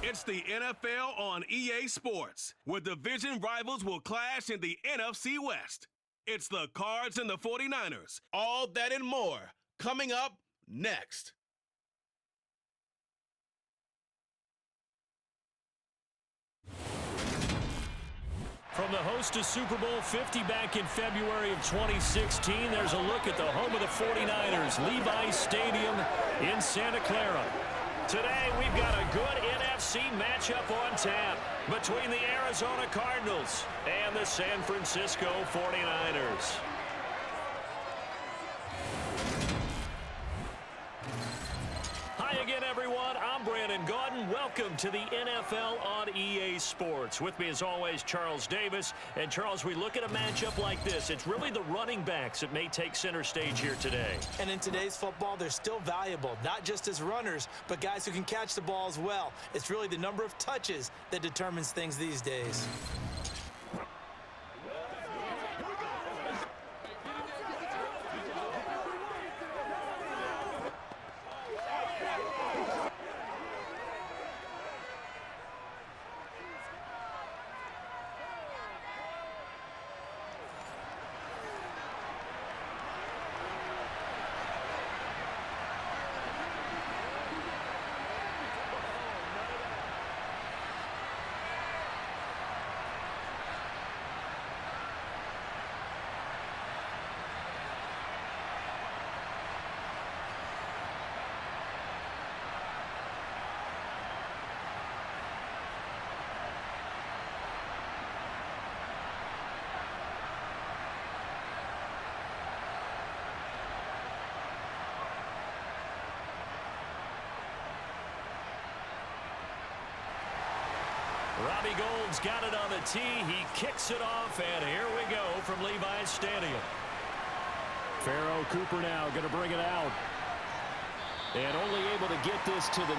It's the NFL on EA Sports, where division rivals will clash in the NFC West. It's the Cards and the 49ers. All that and more coming up next. From the host of Super Bowl 50 back in February of 2016, there's a look at the home of the 49ers, Levi's Stadium in Santa Clara. Today, we've got a good NFC matchup on tap between the Arizona Cardinals and the San Francisco 49ers. Hi again, everyone. I'm Brandon Gaudin. Welcome to the NFL on EA Sports. With me, as always, Charles Davis. And, Charles, we look at a matchup like this. It's really the running backs that may take center stage here today. And in today's football, they're still valuable, not just as runners, but guys who can catch the ball as well. It's really the number of touches that determines things these days. Robbie Gould's got it on the tee. He kicks it off, and here we go from Levi's Stadium. Pharaoh Cooper now going to bring it out. And only able to get this to the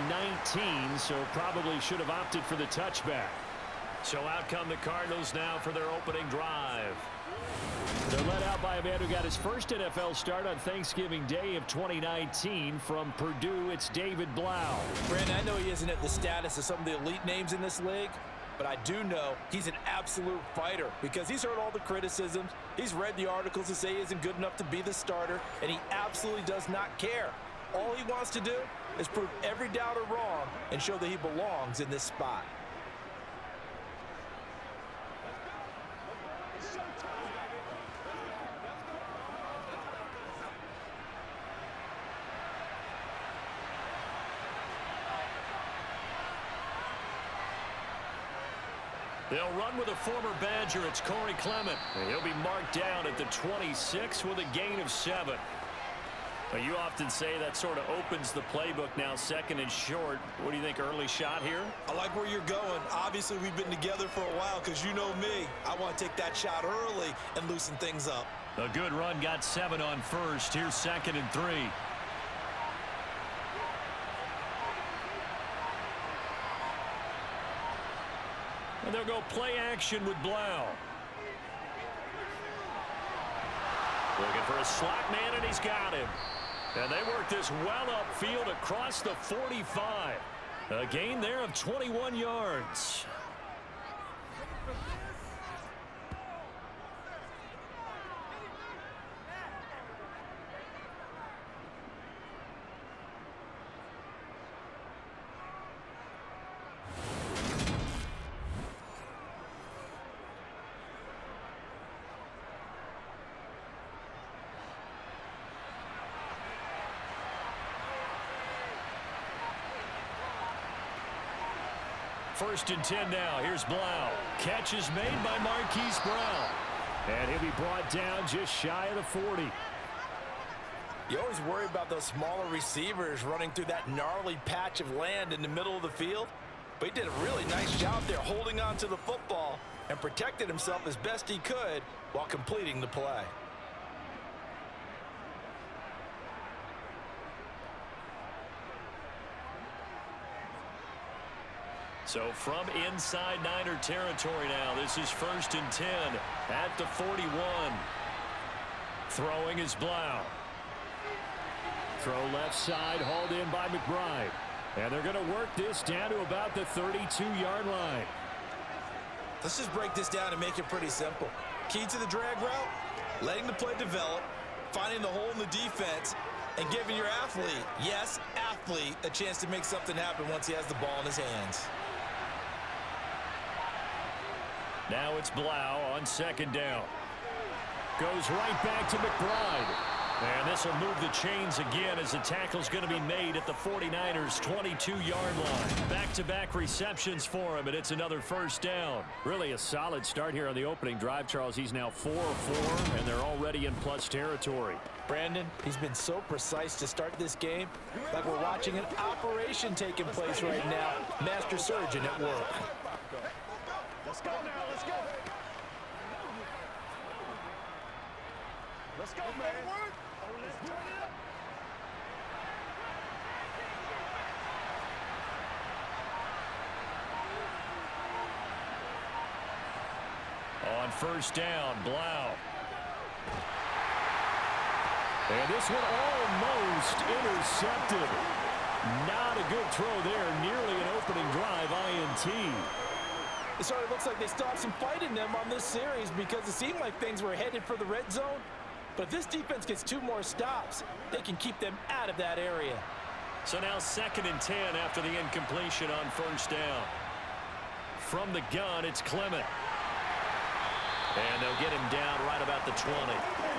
19, so probably should have opted for the touchback. So out come the Cardinals now for their opening drive. They're led out by a man who got his first NFL start on Thanksgiving Day of 2019. From Purdue, it's David Blau. Brandon, I know he isn't at the status of some of the elite names in this league, but I do know he's an absolute fighter because he's heard all the criticisms. He's read the articles that say he isn't good enough to be the starter, and he absolutely does not care. All he wants to do is prove every doubter wrong and show that he belongs in this spot. They'll run with a former Badger. It's Corey Clement. And he'll be marked down at the 26 with a gain of 7. Well, you often say that sort of opens the playbook now, second and short. What do you think, early shot here? I like where you're going. Obviously, we've been together for a while because you know me. I want to take that shot early and loosen things up. A good run, got 7 on first. Here's second and 3. And they'll go play action with Blau. Looking for a slot man, and he's got him. And they work this well upfield across the 45. A gain there of 21 yards. First and 10 now. Here's Blau. Catch is made by Marquise Brown. And he'll be brought down just shy of the 40. You always worry about those smaller receivers running through that gnarly patch of land in the middle of the field. But he did a really nice job there holding on to the football and protected himself as best he could while completing the play. So from inside Niner territory now, this is first and 10 at the 41. Throwing is Blau. Throw left side, hauled in by McBride. And they're going to work this down to about the 32-yard line. Let's just break this down and make it pretty simple. Key to the drag route, letting the play develop, finding the hole in the defense, and giving your athlete, yes, athlete, a chance to make something happen once he has the ball in his hands. Now it's Blau on second down. Goes right back to McBride. And this will move the chains again as the tackle's going to be made at the 49ers' 22-yard line. Back-to-back receptions for him, and it's another first down. Really a solid start here on the opening drive, Charles. He's now 4 of 4, and they're already in plus territory. Brandon, he's been so precise to start this game, like we're watching an operation taking place right now. Master surgeon at work. Let's go now, let's go. Let's go, man. On first down, Blau. And this one almost intercepted. Not a good throw there. Nearly an opening drive INT. It sort of looks like they still have some fight in them on this series because it seemed like things were headed for the red zone. But if this defense gets 2 more stops, they can keep them out of that area. So now 2nd and 10 after the incompletion on first down. From the gun, it's Clement. And they'll get him down right about the 20.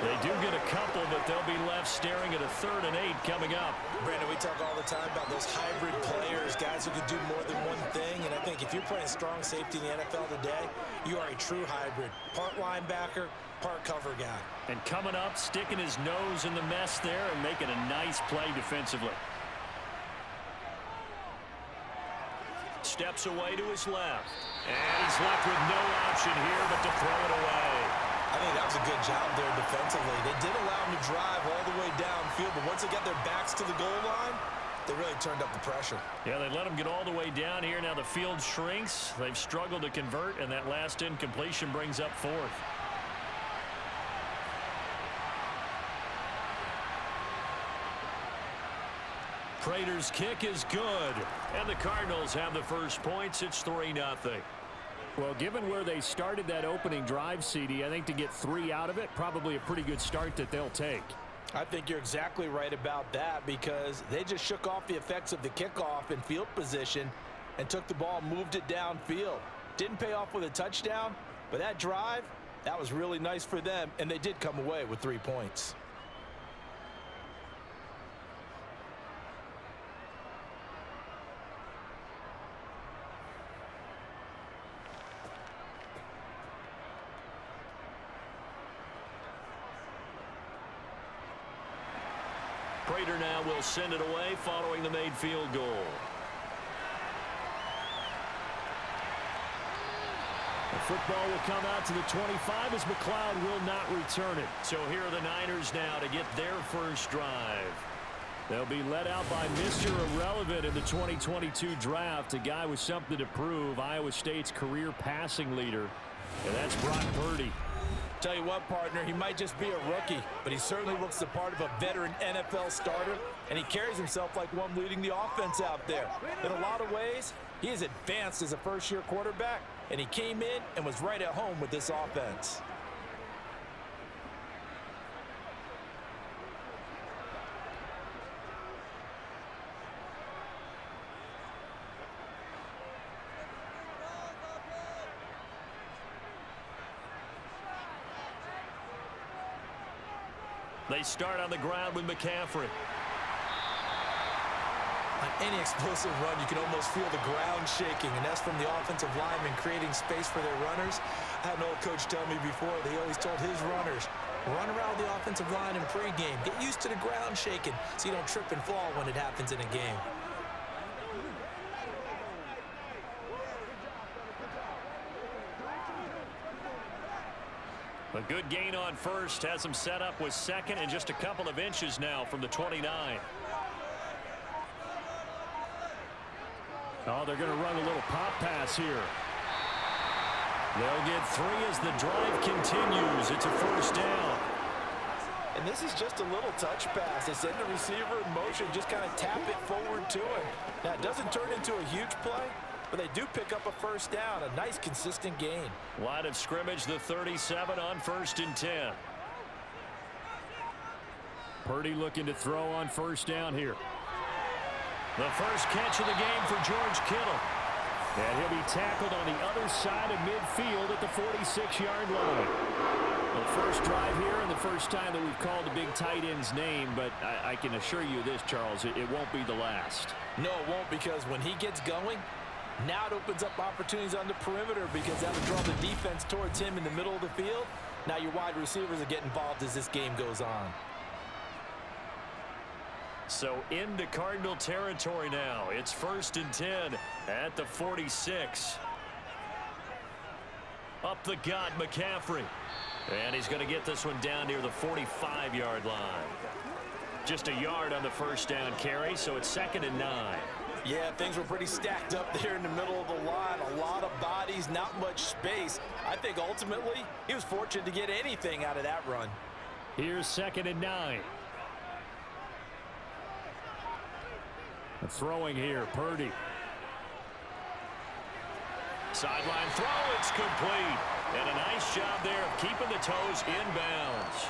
They do get a couple, but they'll be left staring at a 3rd and 8 coming up. Brandon, we talk all the time about those hybrid players, guys who can do more than one thing. And I think if you're playing strong safety in the NFL today, you are a true hybrid. Part linebacker, part cover guy. And coming up, sticking his nose in the mess there and making a nice play defensively. Steps away to his left. And he's left with no option here but to throw it away. I think that was a good job there defensively. They did allow him to drive all the way downfield, but once they got their backs to the goal line, they really turned up the pressure. Yeah, they let him get all the way down here. Now the field shrinks. They've struggled to convert, and that last incompletion brings up 4th. Prater's kick is good. And the Cardinals have the first points. It's 3-0. Well, given where they started that opening drive, CD, I think to get 3 out of it, probably a pretty good start that they'll take. I think you're exactly right about that because they just shook off the effects of the kickoff in field position and took the ball, moved it downfield. Didn't pay off with a touchdown, but that drive, that was really nice for them, and they did come away with 3 points. Prater now will send it away following the made field goal. The football will come out to the 25 as McLeod will not return it. So here are the Niners now to get their first drive. They'll be led out by Mr. Irrelevant in the 2022 draft, a guy with something to prove, Iowa State's career passing leader, and that's Brock Purdy. Tell you what, partner, he might just be a rookie, but he certainly looks the part of a veteran NFL starter, and he carries himself like one leading the offense out there. In a lot of ways, he is advanced as a first-year quarterback, and he came in and was right at home with this offense. They start on the ground with McCaffrey. On any explosive run, you can almost feel the ground shaking, and that's from the offensive linemen creating space for their runners. I had an old coach tell me before that he always told his runners, run around the offensive line in pregame. Get used to the ground shaking so you don't trip and fall when it happens in a game. A good gain on first has him set up with 2nd and just a couple of inches now from the 29. Oh, they're going to run a little pop pass here. They'll get 3 as the drive continues. It's a first down. And this is just a little touch pass. They send the receiver in motion, just kind of tap it forward to him. Now, it doesn't turn into a huge play, but they do pick up a first down, a nice, consistent gain. Line of scrimmage, the 37 on 1st and 10. Purdy looking to throw on first down here. The first catch of the game for George Kittle. And he'll be tackled on the other side of midfield at the 46-yard line. The first drive here and the first time that we've called the big tight end's name, but I can assure you this, Charles, it won't be the last. No, it won't, because when he gets going, now it opens up opportunities on the perimeter because that'll draw the defense towards him in the middle of the field. Now your wide receivers will get involved as this game goes on. So into Cardinal territory now. It's 1st and 10 at the 46. Up the gut, McCaffrey. And he's going to get this one down near the 45-yard line. Just a yard on the first down carry, so it's 2nd and 9. Yeah, things were pretty stacked up there in the middle of the line. A lot of bodies, not much space. I think ultimately he was fortunate to get anything out of that run. Here's 2nd and 9. Throwing here, Purdy. Sideline throw, it's complete. And a nice job there of keeping the toes inbounds.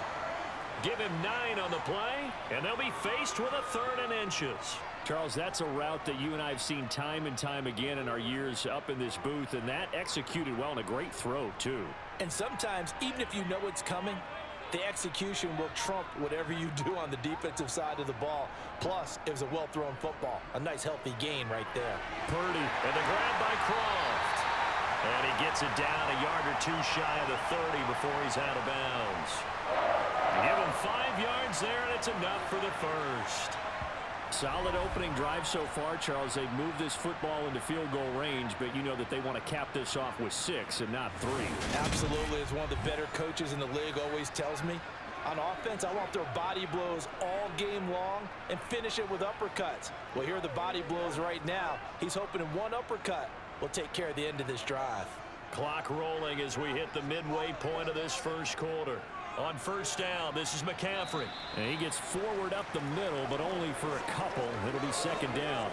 Give him 9 on the play, and they'll be faced with a 3rd and inches. Charles, that's a route that you and I have seen time and time again in our years up in this booth, and that executed well and a great throw, too. And sometimes, even if you know it's coming, the execution will trump whatever you do on the defensive side of the ball. Plus, it was a well-thrown football. A nice, healthy gain right there. Purdy, and the grab by Croft. And he gets it down a yard or two shy of the 30 before he's out of bounds. Give him 5 yards there, and it's enough for the first. Solid opening drive so far, Charles. They've moved this football into field goal range, but you know that they want to cap this off with 6 and not 3. Absolutely. As one of the better coaches in the league always tells me, on offense, I want their body blows all game long and finish it with uppercuts. Well, here are the body blows right now. He's hoping in one uppercut will take care of the end of this drive. Clock rolling as we hit the midway point of this first quarter. On first down, this is McCaffrey. And he gets forward up the middle, but only for a couple. It'll be 2nd down.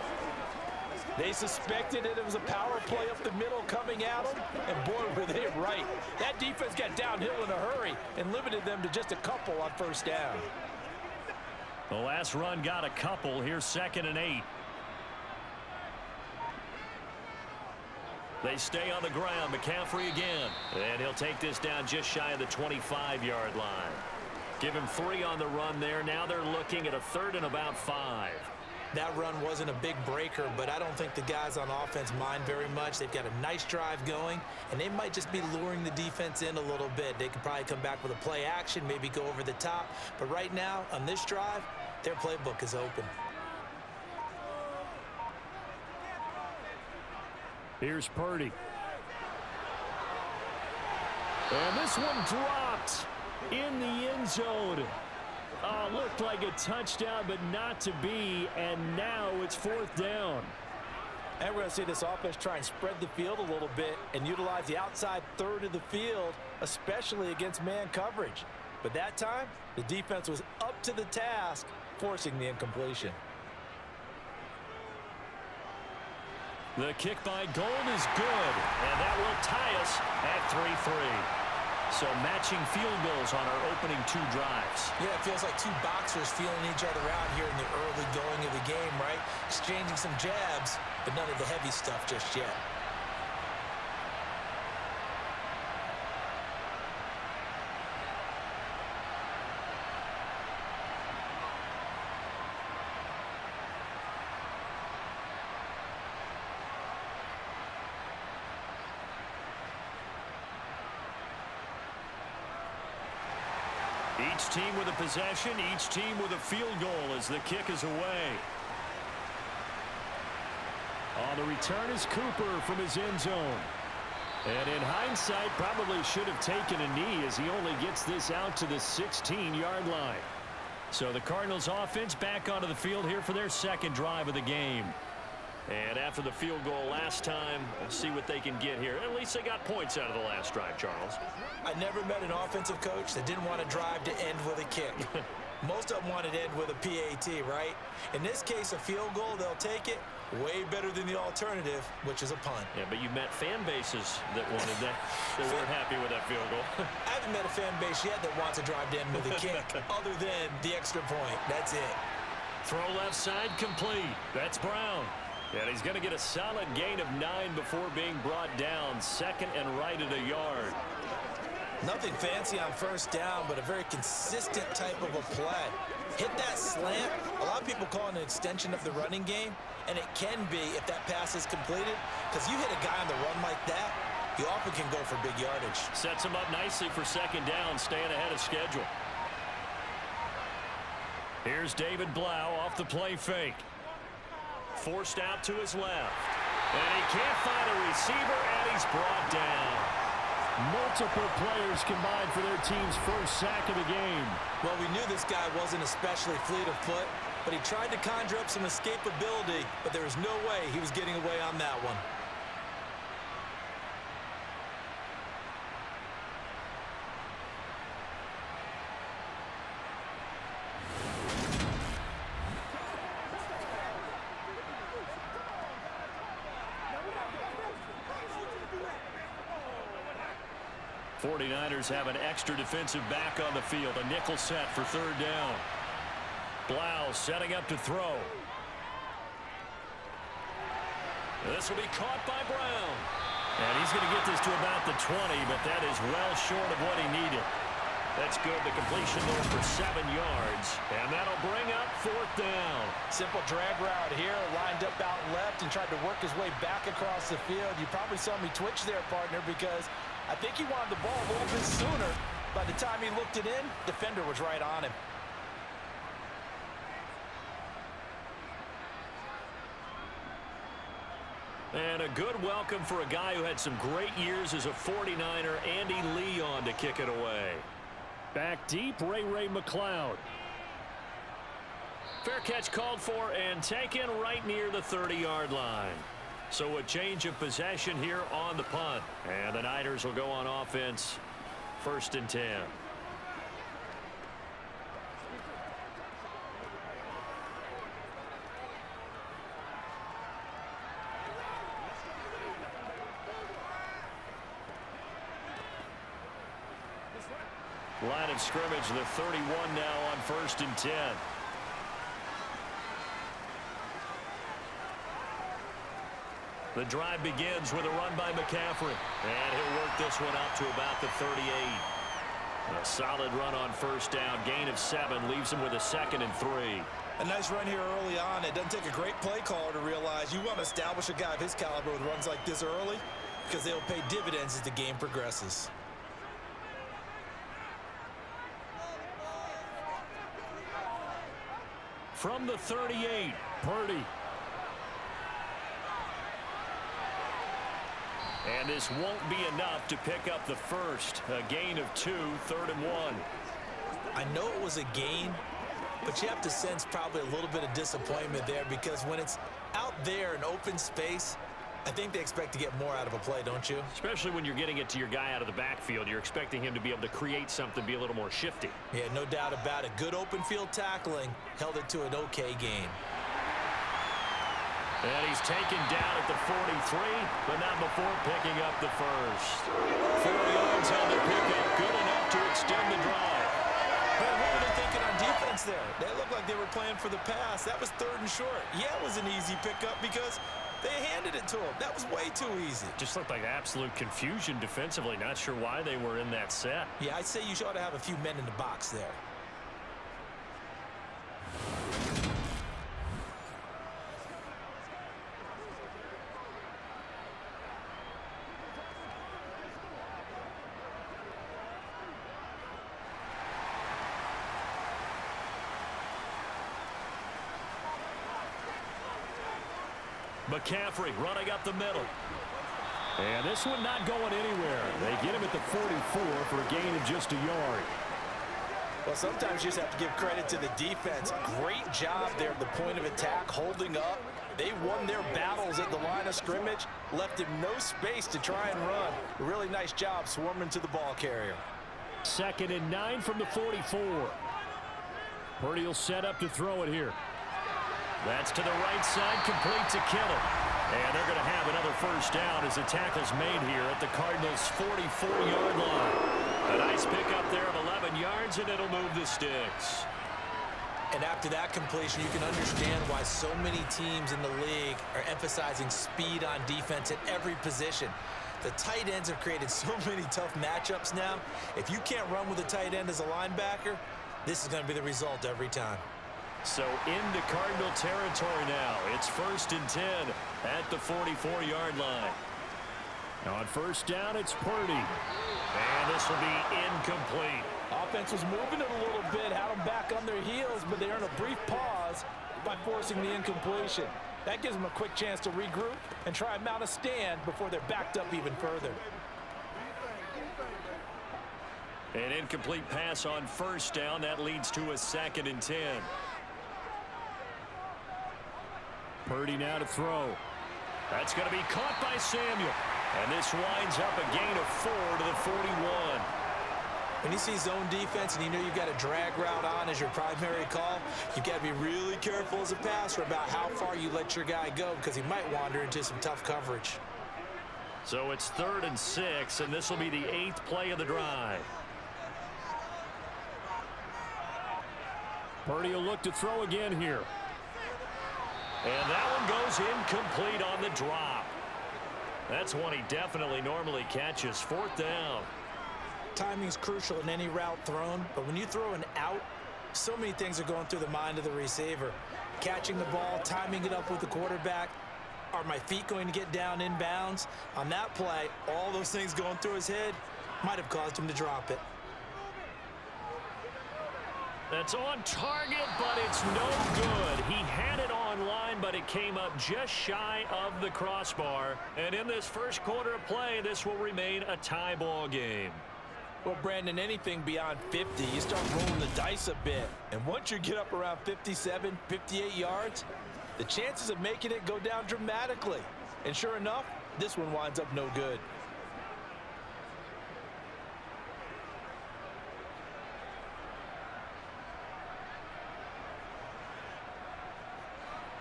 They suspected it was a power play up the middle coming at them, and boy, were they right. That defense got downhill in a hurry and limited them to just a couple on first down. The last run got a couple. Here's 2nd and 8. They stay on the ground. McCaffrey again. And he'll take this down just shy of the 25-yard line. Give him 3 on the run there. Now they're looking at a 3rd and about 5. That run wasn't a big breaker, but I don't think the guys on offense mind very much. They've got a nice drive going, and they might just be luring the defense in a little bit. They could probably come back with a play action, maybe go over the top. But right now, on this drive, their playbook is open. Here's Purdy. And this one dropped in the end zone. Looked like a touchdown, but not to be. And now it's 4th down. And we're going to see this offense try and spread the field a little bit and utilize the outside 3rd of the field, especially against man coverage. But that time, the defense was up to the task, forcing the incompletion. The kick by Gold is good, and that will tie us at 3-3. So matching field goals on our opening 2 drives. Yeah, it feels like 2 boxers feeling each other out here in the early going of the game, right? Exchanging some jabs, but none of the heavy stuff just yet. Each team with a possession, each team with a field goal as the kick is away. On the return is Cooper from his end zone. And in hindsight, probably should have taken a knee as he only gets this out to the 16-yard line. So the Cardinals offense back onto the field here for their 2nd drive of the game. And after the field goal last time, we'll see what they can get here. At least they got points out of the last drive, Charles. I never met an offensive coach that didn't want a drive to end with a kick. PAT, right? In this case, a field goal, they'll take it. Way better than the alternative, which is a punt. Yeah, but you met fan bases that wanted that. They weren't happy with that field goal. I haven't met a fan base yet that wants to drive down with a kick other than the extra point. That's it. Throw left side complete. That's Brown. And he's going to get a solid gain of 9 before being brought down. Second and right at a yard. Nothing fancy on first down, but a very consistent type of a play. Hit that slant. A lot of people call it an extension of the running game, and it can be if that pass is completed, because you hit a guy on the run like that, he often can go for big yardage. Sets him up nicely for second down, staying ahead of schedule. Here's David Blau off the play fake. Forced out to his left. And he can't find a receiver, and he's brought down. Multiple players combined for their team's first sack of the game. Well, we knew this guy wasn't especially fleet of foot, but he tried to conjure up some escapability, but there was no way he was getting away on that one. '49ers have an extra defensive back on the field. A nickel set for third down. Blau setting up to throw. This will be caught by Brown. And he's going to get this to about the 20, but that is well short of what he needed. That's good. The completion there for 7 yards. And that'll bring up fourth down. Simple drag route here, lined up out left and tried to work his way back across the field. You probably saw me twitch there, partner, because I think he wanted the ball a little bit sooner. By the time he looked it in, defender was right on him. And a good welcome for a guy who had some great years as a 49er, Andy Leon, to kick it away. Back deep, Ray McLeod. Fair catch called for and taken right near the 30-yard line. So a change of possession here on the punt. And the Niners will go on offense, 1st and 10. Line of scrimmage, the 31 now on 1st and 10. The drive begins with a run by McCaffrey. And he'll work this one out to about the 38. A solid run on first down. Gain of 7 leaves him with a 2nd and 3. A nice run here early on. It doesn't take a great play caller to realize you want to establish a guy of his caliber with runs like this early, because they'll pay dividends as the game progresses. From the 38, Purdy. And this won't be enough to pick up the first. A gain of 2, 3rd and 1. I know it was a gain, but you have to sense probably a little bit of disappointment there, because when it's out there in open space, I think they expect to get more out of a play, don't you? Especially when you're getting it to your guy out of the backfield. You're expecting him to be able to create something, be a little more shifty. Yeah, no doubt about it. Good open field tackling held it to an okay gain. And he's taken down at the 43, but not before picking up the first. 4 yards on the pickup, good enough to extend the drive. But what were they thinking on defense there? They looked like they were playing for the pass. That was 3rd and short. Yeah, it was an easy pickup because they handed it to him. That was way too easy. Just looked like absolute confusion defensively. Not sure why they were in that set. Yeah, I'd say you ought to have a few men in the box there. McCaffrey running up the middle. And this one not going anywhere. They get him at the 44 for a gain of just a yard. Well, sometimes you just have to give credit to the defense. Great job there at the point of attack, holding up. They won their battles at the line of scrimmage, left him no space to try and run. A really nice job swarming to the ball carrier. 2nd and 9 from the 44. Purdy will set up to throw it here. That's to the right side, complete to Kittle. And they're going to have another first down as the tackle's made here at the Cardinals' 44-yard line. A nice pickup there of 11 yards, and it'll move the sticks. And after that completion, you can understand why so many teams in the league are emphasizing speed on defense at every position. The tight ends have created so many tough matchups now. If you can't run with a tight end as a linebacker, this is going to be the result every time. So into Cardinal territory now. It's 1st and 10 at the 44-yard line. On first down, it's Purdy. And this will be incomplete. Offense was moving it a little bit, had them back on their heels, but they earned a brief pause by forcing the incompletion. That gives them a quick chance to regroup and try and mount a stand before they're backed up even further. An incomplete pass on first down. That leads to a 2nd and 10. Purdy now to throw. That's going to be caught by Samuel. And this winds up a gain of 4 to the 41. When you see zone defense and you know you've got a drag route on as your primary call, you've got to be really careful as a passer about how far you let your guy go because he might wander into some tough coverage. So it's 3rd and 6, and this will be the 8th play of the drive. Purdy will look to throw again here. And that one goes incomplete on the drop. That's one he definitely normally catches. 4th down. Timing's crucial in any route thrown, but when you throw an out, so many things are going through the mind of the receiver. Catching the ball, timing it up with the quarterback. Are my feet going to get down in bounds? On that play, all those things going through his head might have caused him to drop it. That's on target, but it's no good. He had it on line, but it came up just shy of the crossbar. And in this first quarter of play, this will remain a tie ball game. Well, Brandon, anything beyond 50, you start rolling the dice a bit. And once you get up around 57, 58 yards, the chances of making it go down dramatically. And sure enough, this one winds up no good.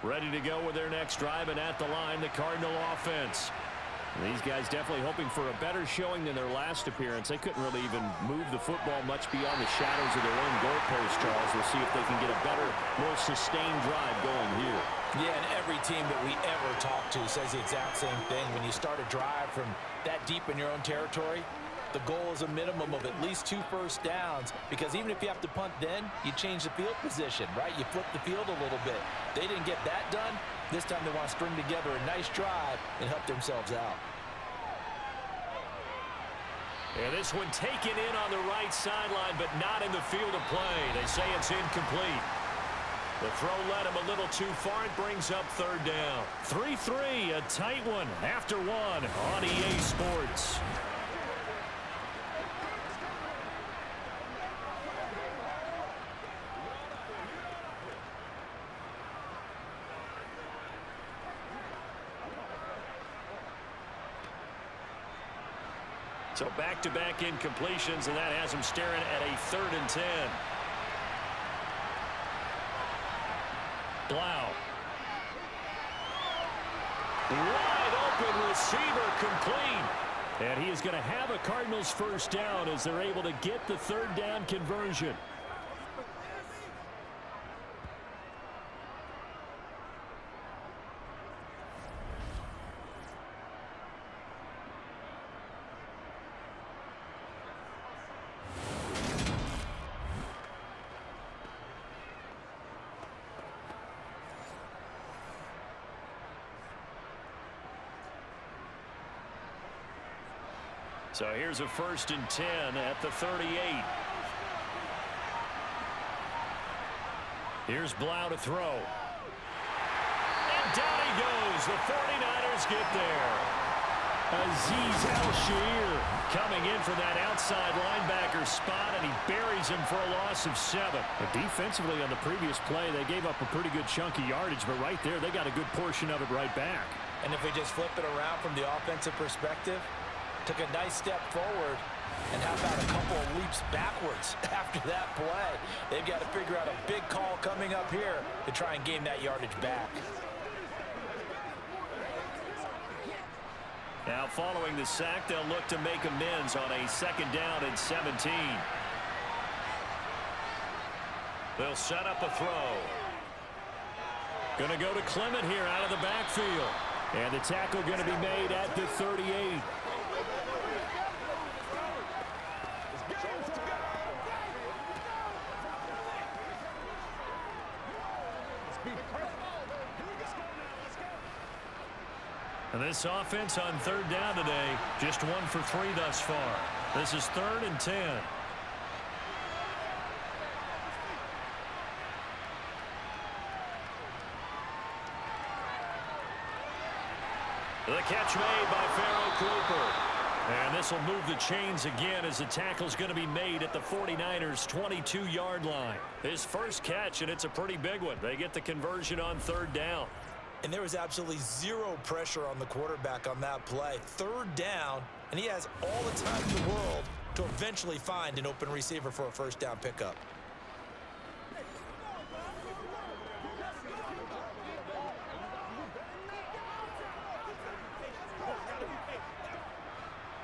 Ready to go with their next drive, and at the line, the Cardinal offense. These guys definitely hoping for a better showing than their last appearance. They couldn't really even move the football much beyond the shadows of their own goalpost, Charles. We'll see if they can get a better, more sustained drive going here. Yeah, and every team that we ever talk to says the exact same thing. When you start a drive from that deep in your own territory, the goal is a minimum of at least 2 first downs, because even if you have to punt then, you change the field position, right? You flip the field a little bit. They didn't get that done. This time they want to string together a nice drive and help themselves out. And this one taken in on the right sideline, but not in the field of play. They say it's incomplete. The throw led him a little too far. It brings up 3rd down. 3-3, a tight one after one on EA Sports. So back-to-back incompletions, and that has him staring at a 3rd and 10. Blau. Wide open receiver, complete. And he is going to have a Cardinals first down as they're able to get the 3rd down conversion. So here's a 1st and 10 at the 38. Here's Blau to throw. And down he goes. The 49ers get there. Azeez Al-Shaair coming in for that outside linebacker spot, and he buries him for a loss of 7. But defensively on the previous play, they gave up a pretty good chunk of yardage, but right there, they got a good portion of it right back. And if we just flip it around from the offensive perspective, took a nice step forward, And how about a couple of leaps backwards after that play? They've got to figure out a big call coming up here to try and gain that yardage back. Now following the sack, they'll look to make amends on a 2nd down and 17. They'll set up a throw. Going to go to Clement here out of the backfield. And the tackle going to be made at the 38. And this offense on 3rd down today, just 1 for 3 thus far. This is 3rd and 10. The catch made by Pharaoh Cooper. And this will move the chains again as the tackle's going to be made at the 49ers' 22-yard line. His first catch, and it's a pretty big one. They get the conversion on 3rd down. And there was absolutely zero pressure on the quarterback on that play. 3rd down, and he has all the time in the world to eventually find an open receiver for a 1st down pickup.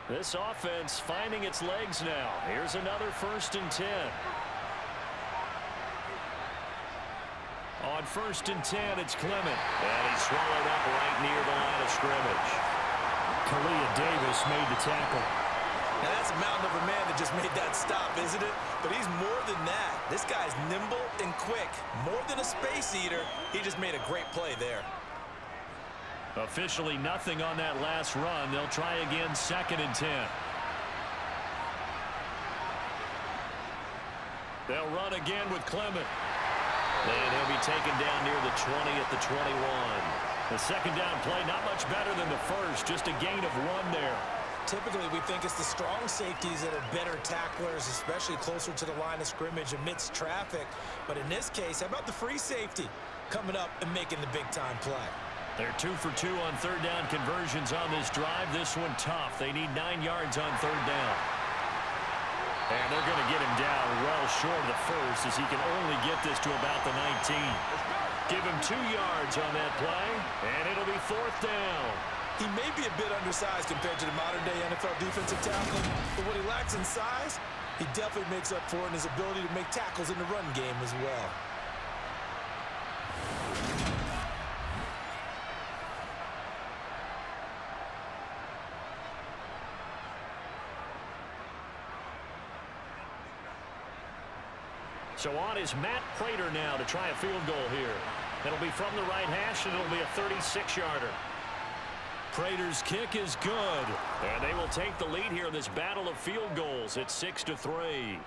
This offense finding its legs now. Here's another 1st and 10. On 1st and 10, it's Clement. And he's swallowed up right near the line of scrimmage. Kalia Davis made the tackle. Now that's a mountain of a man that just made that stop, isn't it? But he's more than that. This guy's nimble and quick. More than a space eater. He just made a great play there. Officially nothing on that last run. They'll try again 2nd and 10. They'll run again with Clement. And he'll be taken down near the 20 at the 21. The 2nd down play, not much better than the first. Just a gain of 1 there. Typically, we think it's the strong safeties that are better tacklers, especially closer to the line of scrimmage amidst traffic. But in this case, how about the free safety coming up and making the big-time play? They're 2 for 2 on 3rd down conversions on this drive. This one tough. They need 9 yards on 3rd down. And they're going to get him down well short of the first as he can only get this to about the 19. Give him 2 yards on that play, and it'll be 4th down. He may be a bit undersized compared to the modern-day NFL defensive tackle, but what he lacks in size, he definitely makes up for in his ability to make tackles in the run game as well. So on is Matt Prater now to try a field goal here. It'll be from the right hash, and it'll be a 36-yarder. Prater's kick is good, and they will take the lead here in this battle of field goals. It's 6-3.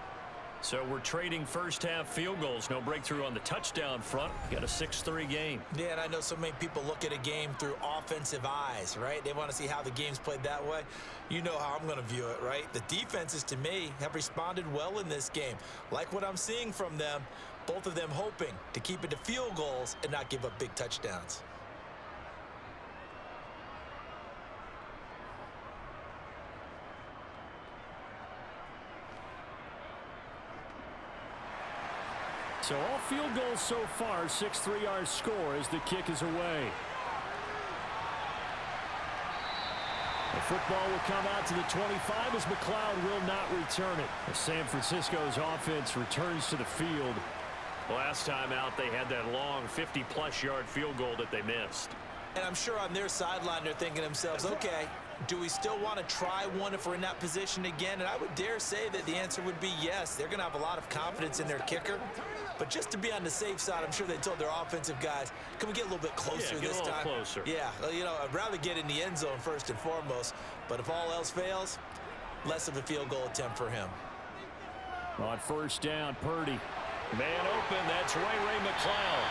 So we're trading first-half field goals. No breakthrough on the touchdown front. Got a 6-3 game. Yeah, and I know so many people look at a game through offensive eyes, right? They want to see how the game's played that way. You know how I'm going to view it, right? The defenses, to me, have responded well in this game. Like what I'm seeing from them, both of them hoping to keep it to field goals and not give up big touchdowns. So all field goals so far, 6-3 our score as the kick is away. The football will come out to the 25 as McLeod will not return it. As San Francisco's offense returns to the field. Last time out, they had that long 50-plus yard field goal that they missed. And I'm sure on their sideline they're thinking to themselves, okay, do we still want to try one if we're in that position again? And I would dare say that the answer would be yes. They're going to have a lot of confidence in their kicker. But just to be on the safe side, I'm sure they told their offensive guys, can we get a little bit closer this time? Closer. Yeah, you know, I'd rather get in the end zone first and foremost. But if all else fails, less of a field goal attempt for him. On 1st down, Purdy. Man open, that's Ray McLeod.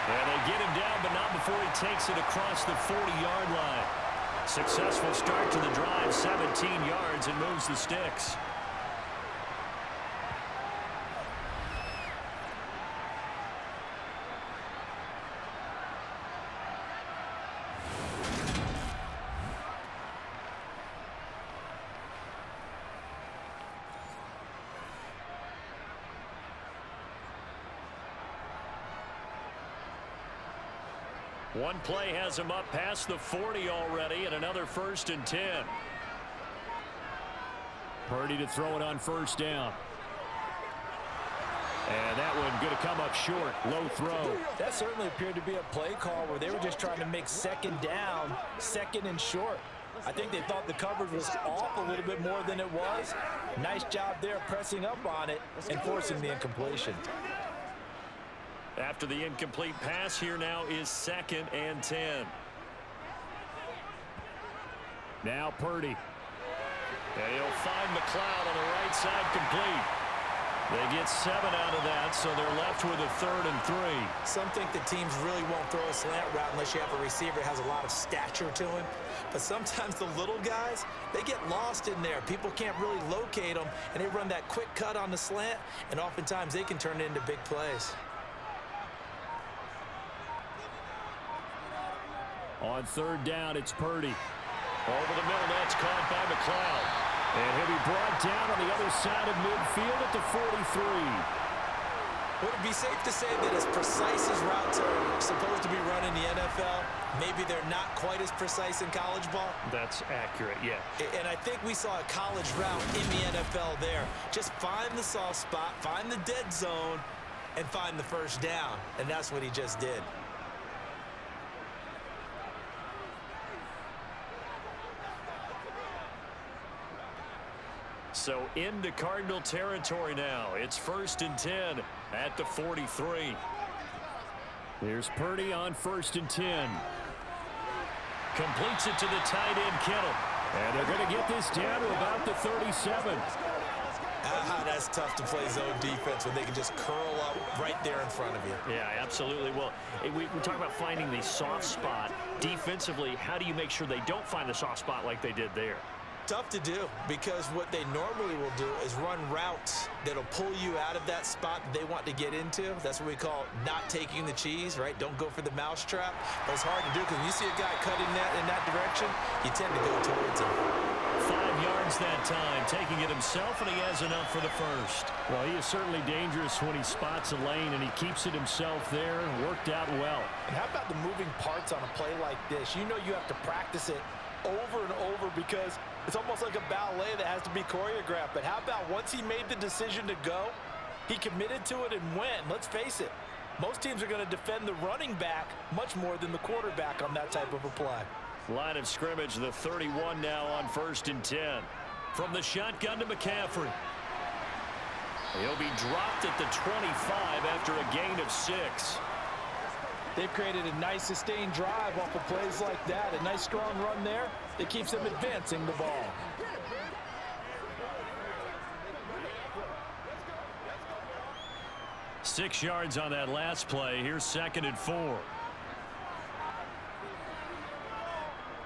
And they get him down, but not before he takes it across the 40-yard line. Successful start to the drive, 17 yards, and moves the sticks. One play has him up past the 40 already, and another 1st and 10. Purdy to throw it on 1st down. And that one going to come up short. Low throw. That certainly appeared to be a play call where they were just trying to make 2nd down, 2nd and short. I think they thought the coverage was off a little bit more than it was. Nice job there pressing up on it and forcing the incompletion. After the incomplete pass, here now is 2nd and 10. Now Purdy. And he'll find McLeod on the right side complete. They get 7 out of that, so they're left with a 3rd and 3. Some think the teams really won't throw a slant route unless you have a receiver that has a lot of stature to him. But sometimes the little guys, they get lost in there. People can't really locate them, and they run that quick cut on the slant, and oftentimes they can turn it into big plays. On 3rd down, it's Purdy. Over the middle, that's caught by McLeod. And he'll be brought down on the other side of midfield at the 43. Would it be safe to say that as precise as routes are supposed to be run in the NFL, maybe they're not quite as precise in college ball? That's accurate, yeah. And I think we saw a college route in the NFL there. Just find the soft spot, find the dead zone, and find the 1st down. And that's what he just did. So into Cardinal territory now. It's 1st and 10 at the 43. Here's Purdy on 1st and 10. Completes it to the tight end, Kittle. And they're going to get this down to about the 37. That's tough to play zone defense when they can just curl up right there in front of you. Yeah, absolutely. Well, we talk about finding the soft spot. Defensively, how do you make sure they don't find the soft spot like they did there? Tough to do, because what they normally will do is run routes that'll pull you out of that spot that they want to get into. That's what we call not taking the cheese, right? Don't go for the mousetrap. But it's hard to do because when you see a guy cutting that in that direction, you tend to go towards him. 5 yards that time, taking it himself, and he has enough for the 1st. Well, he is certainly dangerous when he spots a lane, and he keeps it himself there. Worked out well. And how about the moving parts on a play like this? You know you have to practice it over and over because it's almost like a ballet that has to be choreographed. But how about once he made the decision to go, he committed to it and went. Let's face it, most teams are going to defend the running back much more than the quarterback on that type of a play. Line of scrimmage, the 31 now on 1st and 10. From the shotgun to McCaffrey. He'll be dropped at the 25 after a gain of 6. They've created a nice sustained drive off of plays like that. A nice strong run there that keeps them advancing the ball. Six yards on that last play. Here's 2nd and 4.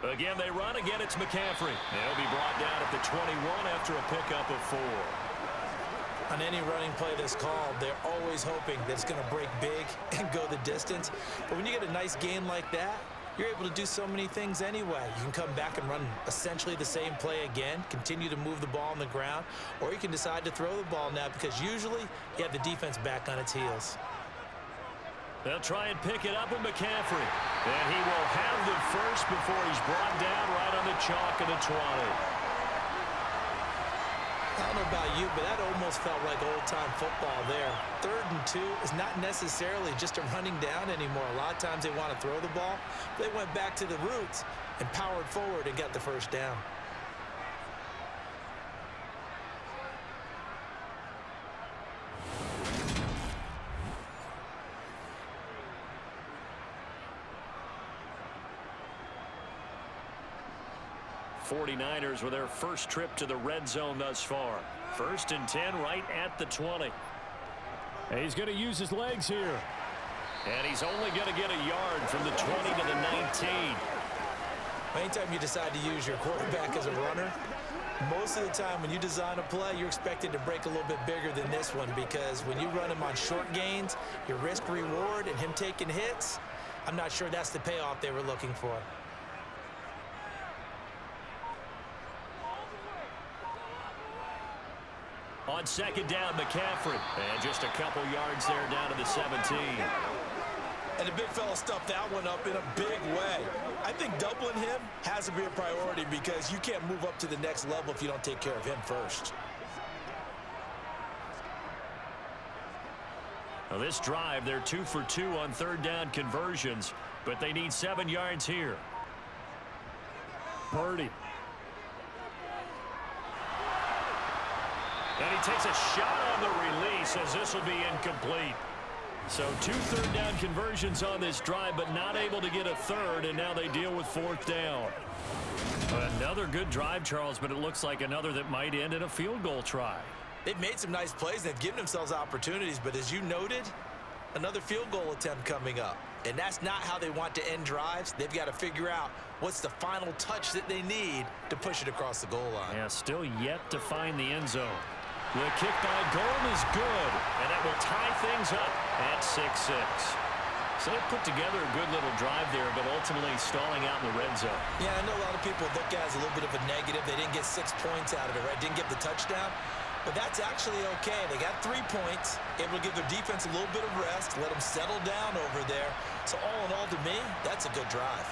Again, they run. Again, it's McCaffrey. They'll be brought down at the 21 after a pickup of 4. On any running play that's called, they're always hoping that it's going to break big and go the distance. But when you get a nice gain like that, you're able to do so many things anyway. You can come back and run essentially the same play again, continue to move the ball on the ground, or you can decide to throw the ball now because usually you have the defense back on its heels. They'll try and pick it up with McCaffrey. And he will have the 1st before he's brought down right on the chalk of the 20. I don't know about you, but that almost felt like old-time football there. 3rd and 2 is not necessarily just a running down anymore. A lot of times they want to throw the ball. They went back to the roots and powered forward and got the 1st down. '49ers with their first trip to the red zone thus far. 1st and 10 right at the 20. And he's going to use his legs here. And he's only going to get a yard from the 20 to the 19. Anytime you decide to use your quarterback as a runner, most of the time when you design a play, you're expected to break a little bit bigger than this one because when you run him on short gains, your risk-reward and him taking hits, I'm not sure that's the payoff they were looking for. On 2nd down, McCaffrey. And just a couple yards there down to the 17. And the big fella stuffed that one up in a big way. I think doubling him has to be a priority because you can't move up to the next level if you don't take care of him first. Well, this drive, they're 2 for 2 on third down conversions, but they need 7 yards here. Purdy. And he takes a shot on the release as this will be incomplete. So 2 third down conversions on this drive, but not able to get a third, and now they deal with 4th down. Another good drive, Charles, but it looks like another that might end in a field goal try. They've made some nice plays. They've given themselves opportunities, but as you noted, another field goal attempt coming up. And that's not how they want to end drives. They've got to figure out what's the final touch that they need to push it across the goal line. Yeah, still yet to find the end zone. The kick by Golden is good, and that will tie things up at 6-6. So they put together a good little drive there, but ultimately stalling out in the red zone. Yeah, I know a lot of people look at it as a little bit of a negative. They didn't get 6 points out of it, right? Didn't get the touchdown. But that's actually okay. They got 3 points, able to give their defense a little bit of rest, let them settle down over there. So all in all, to me, that's a good drive.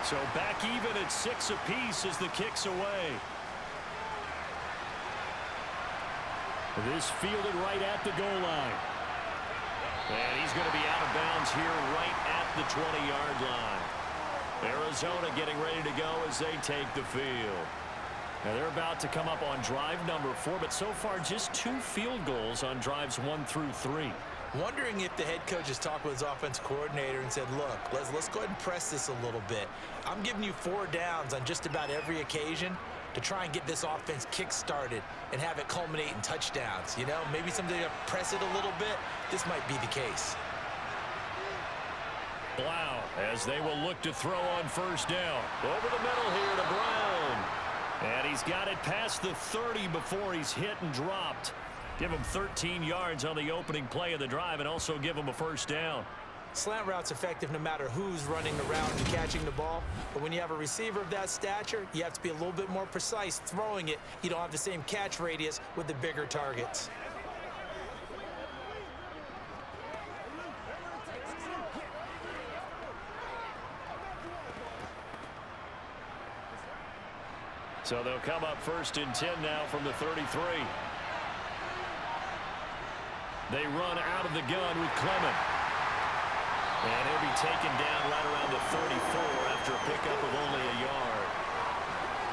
So back even at 6 apiece as the kick's away. This fielded right at the goal line. And he's going to be out of bounds here right at the 20-yard line. Arizona getting ready to go as they take the field. Now they're about to come up on drive number 4, but so far just 2 field goals on drives 1 through 3. Wondering if the head coach has talked with his offense coordinator and said, look, let's go ahead and press this a little bit. I'm giving you 4 downs on just about every occasion to try and get this offense kick-started and have it culminate in touchdowns. You know, maybe something to press it a little bit. This might be the case. Blau, as they will look to throw on first down. Over the middle here to Brown. And he's got it past the 30 before he's hit and dropped. Give him 13 yards on the opening play of the drive and also give him a first down. Slant route's effective no matter who's running around and catching the ball. But when you have a receiver of that stature, you have to be a little bit more precise throwing it. You don't have the same catch radius with the bigger targets. So they'll come up 1st and 10 now from the 33. They run out of the gun with Clement. And he'll be taken down right around the 34 after a pickup of only a yard.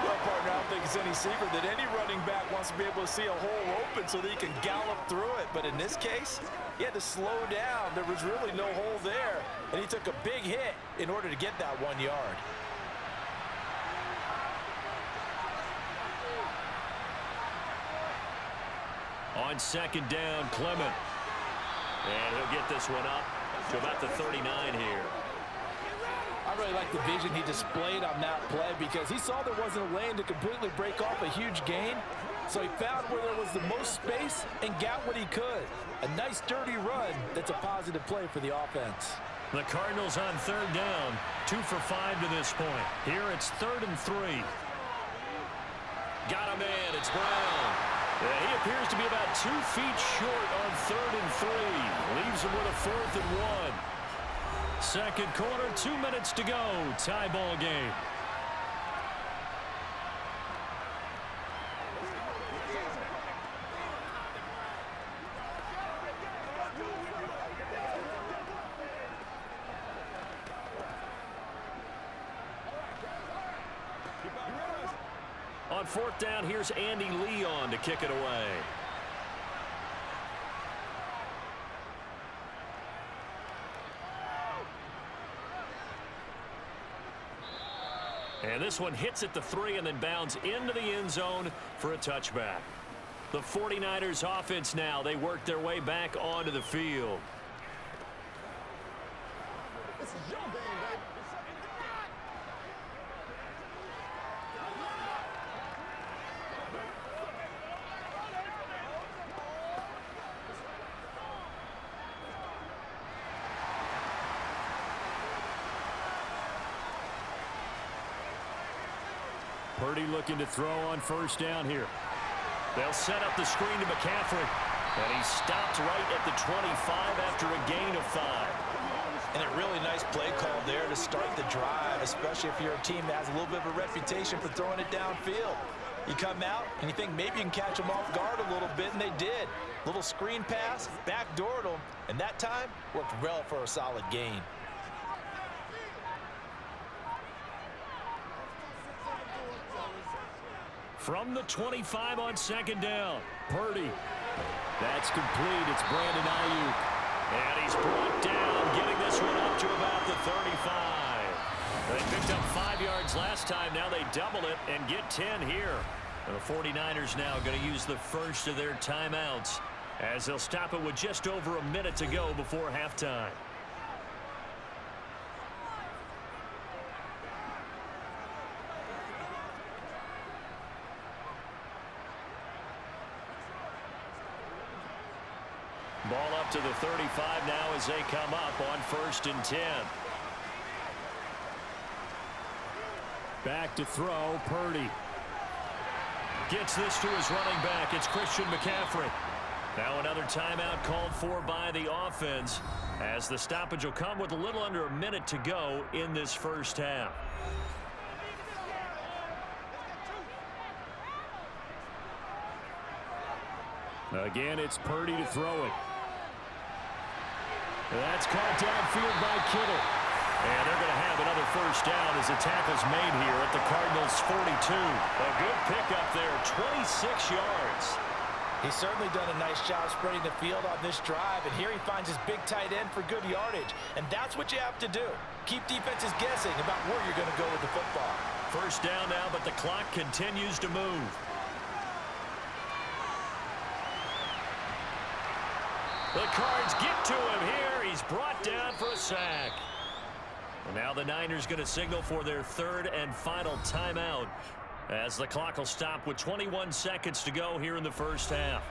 Well, partner, I don't think it's any secret that any running back wants to be able to see a hole open so that he can gallop through it. But in this case, he had to slow down. There was really no hole there. And he took a big hit in order to get that 1 yard. On 2nd down, Clement. And he'll get this one up to about the 39 here. I really like the vision he displayed on that play because he saw there wasn't a lane to completely break off a huge gain. So he found where there was the most space and got what he could. A nice, dirty run that's a positive play for the offense. The Cardinals on 3rd down, 2 for 5 to this point. Here it's 3rd and 3. Got a man, it's Brown. He appears to be about 2 feet short on 3rd and 3. Leaves him with a 4th and 1. Second quarter, 2 minutes to go. Tie ball game. On 4th down, here's Andy Leon to kick it away. And this one hits at the 3 and then bounds into the end zone for a touchback. The 49ers offense now, they work their way back onto the field. Purdy looking to throw on first down here. They'll set up the screen to McCaffrey. And he stopped right at the 25 after a gain of 5. And a really nice play call there to start the drive, especially if you're a team that has a little bit of a reputation for throwing it downfield. You come out and you think maybe you can catch them off guard a little bit, and they did. Little screen pass, backdoored them, and that time worked well for a solid gain. From the 25 on second down, Purdy. That's complete. It's Brandon Ayuk. And he's brought down, getting this one up to about the 35. They picked up 5 yards last time. Now they double it and get 10 here. And the 49ers now going to use the first of their timeouts as they'll stop it with just over a minute to go before halftime. Ball up to the 35 now as they come up on 1st and 10. Back to throw, Purdy. Gets this to his running back. It's Christian McCaffrey. Now another timeout called for by the offense as the stoppage will come with a little under a minute to go in this first half. Again, it's Purdy to throw it. That's caught downfield by Kittle. And they're going to have another first down as the tackle's made here at the Cardinals' 42. A good pickup there, 26 yards. He's certainly done a nice job spreading the field on this drive, and here he finds his big tight end for good yardage. And that's what you have to do. Keep defenses guessing about where you're going to go with the football. First down now, but the clock continues to move. The Cards get to him here. He's brought down for a sack. And now the Niners going to signal for their third and final timeout as the clock will stop with 21 seconds to go here in the first half.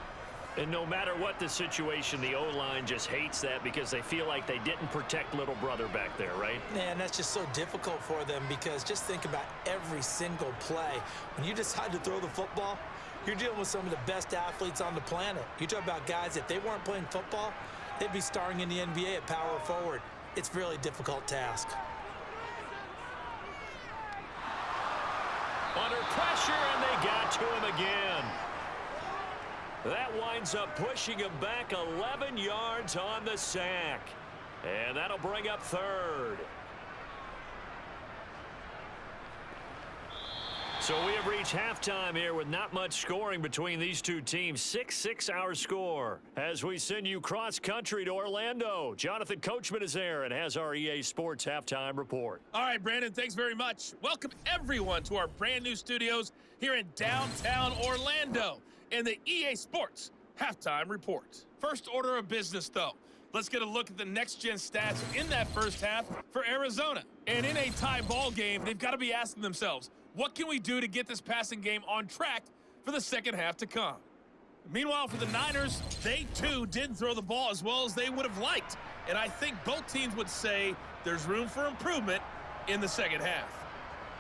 And no matter what the situation, the O-line just hates that because they feel like they didn't protect little brother back there, right? Man, that's just so difficult for them because just think about every single play. When you decide to throw the football, you're dealing with some of the best athletes on the planet. You talk about guys, if they weren't playing football, they'd be starring in the NBA at power forward. It's a really difficult task. Under pressure, and they got to him again. That winds up pushing him back 11 yards on the sack. And that'll bring up third. So we have reached halftime here with not much scoring between these two teams. 6-6 our score as we send you cross-country to Orlando. Jonathan Coachman is there and has our EA Sports halftime report. All right, Brandon, thanks very much. Welcome, everyone, to our brand-new studios here in downtown Orlando in the EA Sports halftime report. First order of business, though. Let's get a look at the next-gen stats in that first half for Arizona. And in a tie ball game, they've got to be asking themselves, what can we do to get this passing game on track for the second half to come? Meanwhile, for the Niners, they too didn't throw the ball as well as they would have liked. And I think both teams would say there's room for improvement in the second half.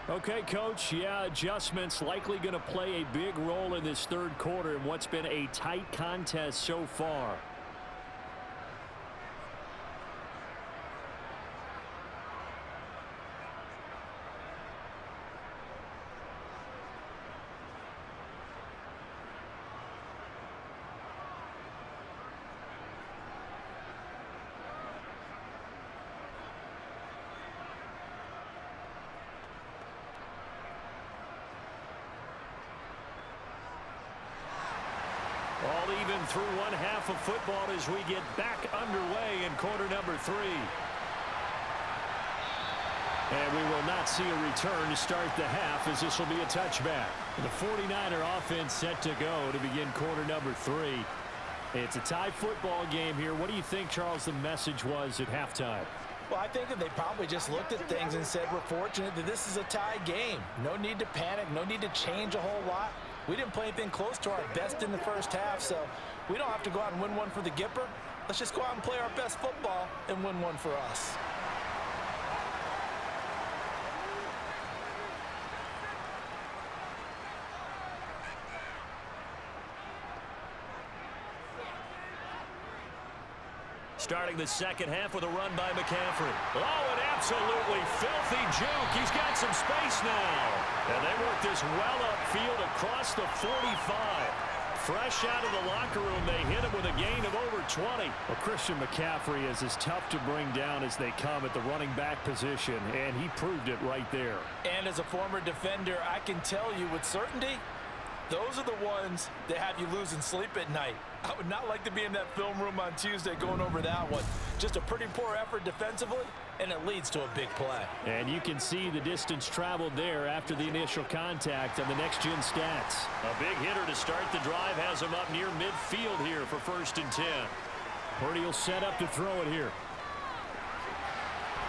Okay, Coach, yeah, adjustments likely going to play a big role in this third quarter in what's been a tight contest so far. All even through one half of football as we get back underway in quarter number 3. And we will not see a return to start the half as this will be a touchback. The 49er offense set to go to begin quarter number 3. It's a tie football game here. What do you think, Charles, the message was at halftime? Well, I think that they probably just looked at things and said, we're fortunate that this is a tie game. No need to panic, no need to change a whole lot. We didn't play anything close to our best in the first half, so we don't have to go out and win one for the Gipper. Let's just go out and play our best football and win one for us. starting the second half with a run by McCaffrey. Oh, an absolutely filthy juke. He's got some space now. And they work this well upfield across the 45. Fresh out of the locker room, they hit him with a gain of over 20. Well, Christian McCaffrey is as tough to bring down as they come at the running back position, and he proved it right there. And as a former defender, I can tell you with certainty, those are the ones that have you losing sleep at night. I would not like to be in that film room on Tuesday going over that one. Just a pretty poor effort defensively, and it leads to a big play. And you can see the distance traveled there after the initial contact on the next-gen stats. A big hitter to start the drive has him up near midfield here for 1st and 10. Purdy will set up to throw it here.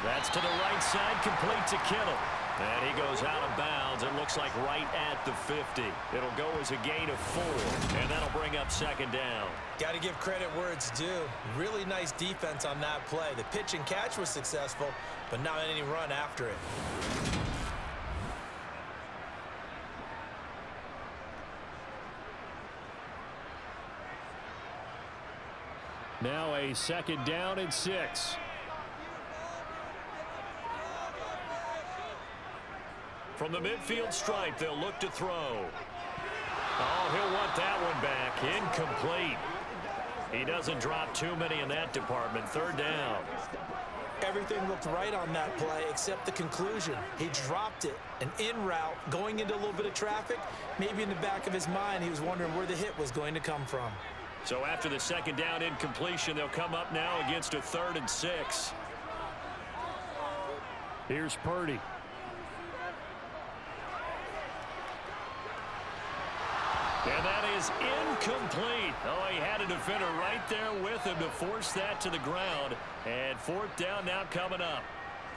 That's to the right side, complete to Kittle. And he goes out of bounds. It looks like right at the 50. It'll go as a gain of 4, and that'll bring up 2nd down. Got to give credit where it's due. Really nice defense on that play. The pitch and catch was successful, but not any run after it. Now a 2nd down and 6. From the midfield stripe, they'll look to throw. Oh, he'll want that one back. Incomplete. He doesn't drop too many in that department. 3rd down. Everything looked right on that play except the conclusion. He dropped it. An in route, going into a little bit of traffic. Maybe in the back of his mind, he was wondering where the hit was going to come from. So after the 2nd down incompletion, they'll come up now against a 3rd and 6. Here's Purdy. And that is incomplete. Oh, he had a defender right there with him to force that to the ground. And 4th down now coming up.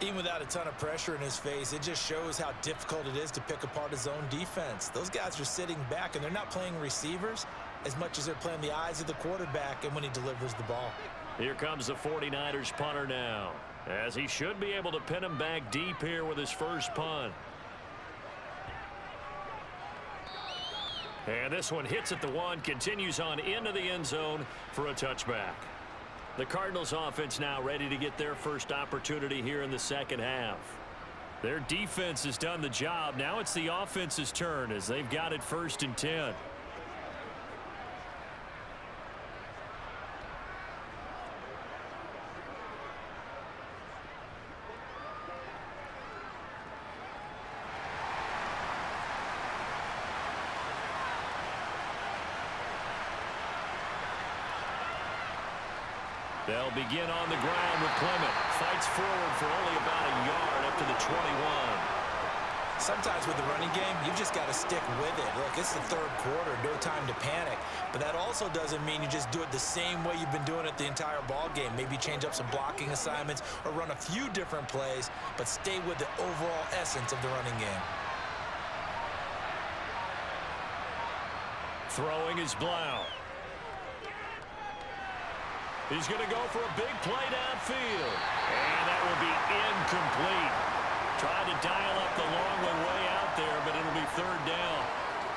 Even without a ton of pressure in his face, it just shows how difficult it is to pick apart his own defense. Those guys are sitting back, and they're not playing receivers as much as they're playing the eyes of the quarterback and when he delivers the ball. Here comes the 49ers punter now, as he should be able to pin him back deep here with his first punt. And this one hits at the 1, continues on into the end zone for a touchback. The Cardinals offense now ready to get their first opportunity here in the second half. Their defense has done the job. Now it's the offense's turn as they've got it 1st and 10. They'll begin on the ground with Clement. Fights forward for only about a yard up to the 21. Sometimes with the running game, you just got to stick with it. Look, it's the 3rd quarter, no time to panic. But that also doesn't mean you just do it the same way you've been doing it the entire ball game. Maybe change up some blocking assignments or run a few different plays, but stay with the overall essence of the running game. Throwing is Blau. He's going to go for a big play downfield. And that will be incomplete. Tried to dial up the long one way out there, but it'll be 3rd down.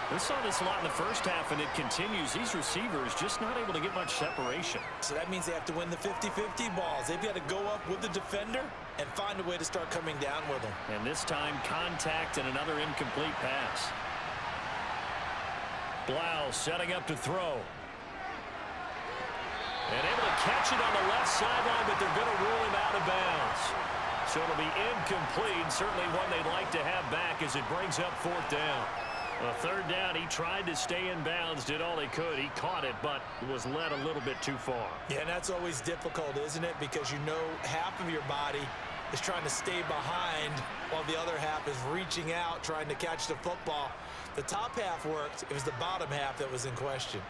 We saw this a lot in the first half, and it continues. These receivers just not able to get much separation. So that means they have to win the 50-50 balls. They've got to go up with the defender and find a way to start coming down with them. And this time, contact and another incomplete pass. Blau setting up to throw. And able to catch it on the left sideline, but they're going to rule him out of bounds. So it'll be incomplete, certainly one they'd like to have back as it brings up 4th down. A 3rd down, he tried to stay in bounds, did all he could. He caught it, but was led a little bit too far. Yeah, and that's always difficult, isn't it? Because you know half of your body is trying to stay behind while the other half is reaching out, trying to catch the football. The top half worked. It was the bottom half that was in question.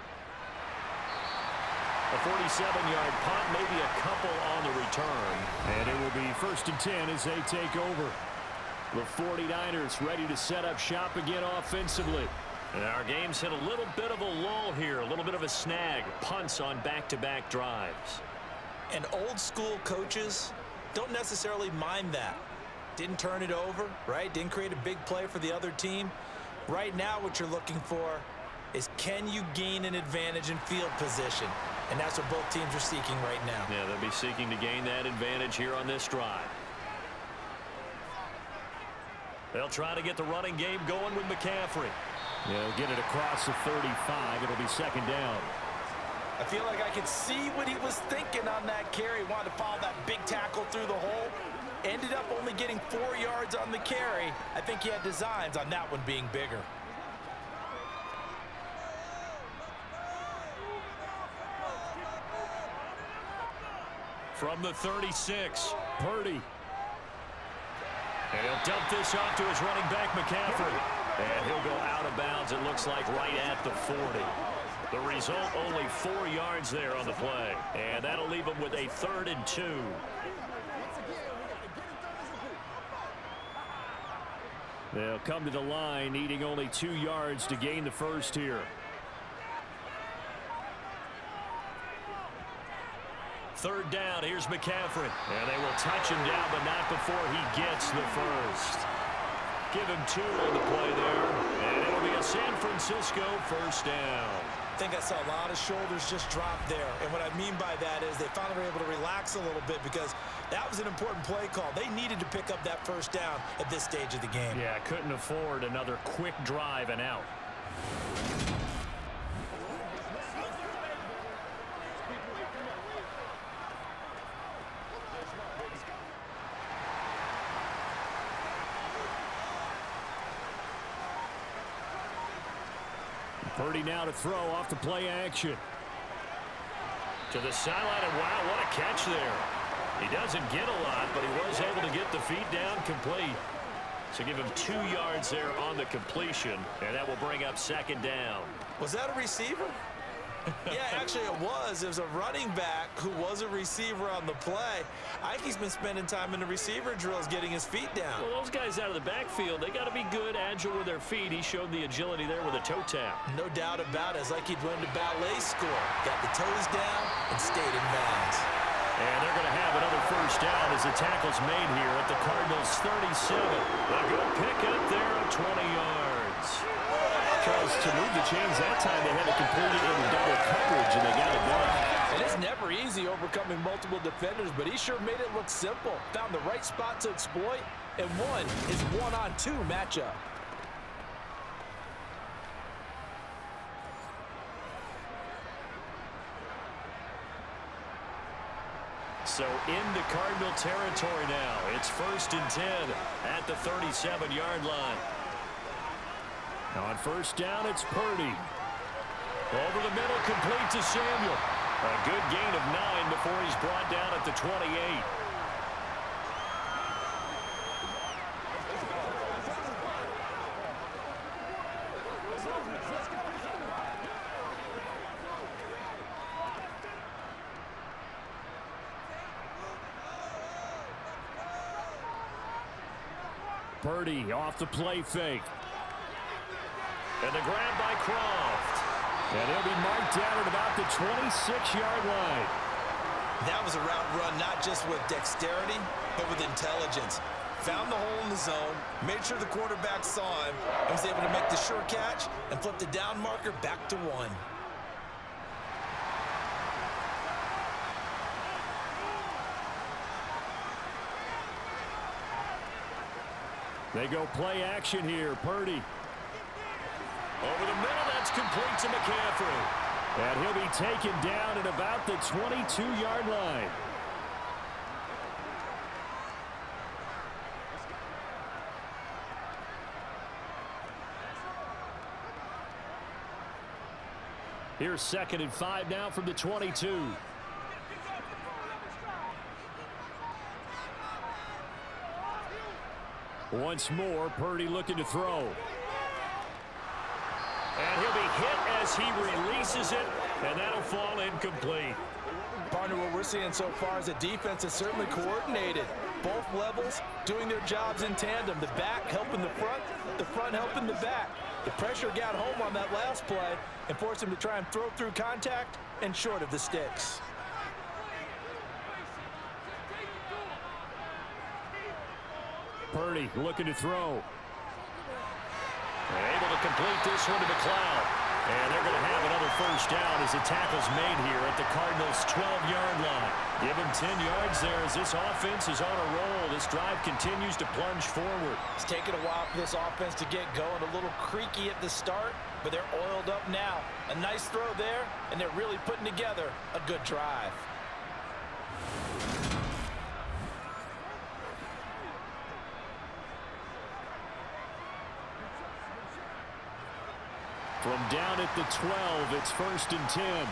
A 47-yard punt, maybe a couple on the return. And it will be 1st and 10 as they take over. The 49ers ready to set up shop again offensively. And our game's hit a little bit of a lull here, a little bit of a snag. Punts on back-to-back drives. And old school coaches don't necessarily mind that. Didn't turn it over, right? Didn't create a big play for the other team. Right now what you're looking for is, can you gain an advantage in field position? and that's what both teams are seeking right now. Yeah, they'll be seeking to gain that advantage here on this drive. They'll try to get the running game going with McCaffrey. They'll get it across the 35. It'll be second down. I feel like I could see what he was thinking on that carry. Wanted to follow that big tackle through the hole. Ended up only getting 4 yards on the carry. I think he had designs on that one being bigger. From the 36, Purdy. And he'll dump this off to his running back, McCaffrey. And he'll go out of bounds, it looks like, right at the 40. The result, only 4 yards there on the play. And that'll leave him with a 3rd and 2. They'll come to the line, needing only 2 yards to gain the first here. 3rd down, here's McCaffrey. And they will touch him down, but not before he gets the first. Give him 2 on the play there. And it'll be a San Francisco first down. I think I saw a lot of shoulders just drop there. And what I mean by that is they finally were able to relax a little bit because that was an important play call. They needed to pick up that first down at this stage of the game. Yeah, couldn't afford another quick drive and out. Purdy now to throw off the play action. To the sideline, and wow, what a catch there. He doesn't get a lot, but he was able to get the feet down complete. So give him 2 yards there on the completion, and that will bring up 2nd down. Was that a receiver? Yeah, actually it was. It was a running back who was a receiver on the play. I think he's been spending time in the receiver drills getting his feet down. Well, those guys out of the backfield, they got to be good, agile with their feet. He showed the agility there with a toe tap. No doubt about it. It's like he'd learned a ballet score. Got the toes down and stayed in bounds. And they're going to have another first down as the tackle's made here at the Cardinals' 37. A good pickup there of 20 yards. Tries to move the chains that time. They had to complete it in double coverage, and they got it done. And it's never easy overcoming multiple defenders, but he sure made it look simple. Found the right spot to exploit, and won his 1-on-2 matchup. So into Cardinal territory now. It's 1st and 10 at the 37-yard line. On first down, it's Purdy. Over the middle, complete to Samuel. A good gain of 9 before he's brought down at the 28. Purdy off the play fake. And the grab by Croft. And he'll be marked down at about the 26-yard line. That was a route run not just with dexterity, but with intelligence. Found the hole in the zone, made sure the quarterback saw him, and was able to make the sure catch and flip the down marker back to 1. They go play action here. Purdy. Over the middle, that's complete to McCaffrey. And he'll be taken down at about the 22-yard line. Here's 2nd and 5 now from the 22. Once more, Purdy looking to throw. And he'll be hit as he releases it, and that'll fall incomplete. Partner, what we're seeing so far is the defense is certainly coordinated. Both levels doing their jobs in tandem. The back helping the front helping the back. The pressure got home on that last play and forced him to try and throw through contact and short of the sticks. Purdy looking to throw. And able to complete this one to McLeod. And they're going to have another first down as the tackle's made here at the Cardinals' 12-yard line. Give him 10 yards there as this offense is on a roll. This drive continues to plunge forward. It's taken a while for this offense to get going. A little creaky at the start, but they're oiled up now. A nice throw there, and they're really putting together a good drive. From down at the 12, it's 1st and 10.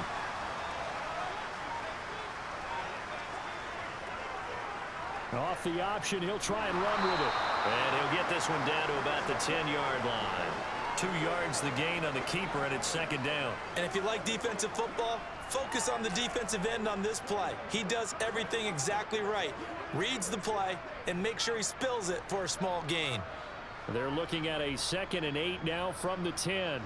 Off the option, he'll try and run with it. And he'll get this one down to about the 10-yard line. 2 yards the gain on the keeper, and it's 2nd down. And if you like defensive football, focus on the defensive end on this play. He does everything exactly right. Reads the play and makes sure he spills it for a small gain. They're looking at a 2nd and 8 now from the 10.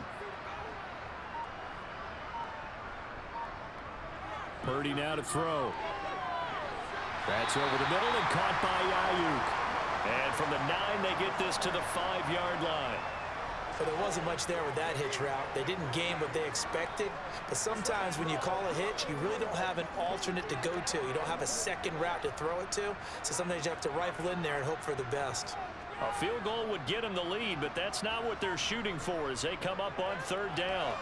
Purdy now to throw. That's over the middle and caught by Ayuk. And from the 9, they get this to the 5-yard line. But there wasn't much there with that hitch route. They didn't gain what they expected. But sometimes when you call a hitch, you really don't have an alternate to go to. You don't have a second route to throw it to. So sometimes you have to rifle in there and hope for the best. A field goal would get them the lead, but that's not what they're shooting for as they come up on 3rd down.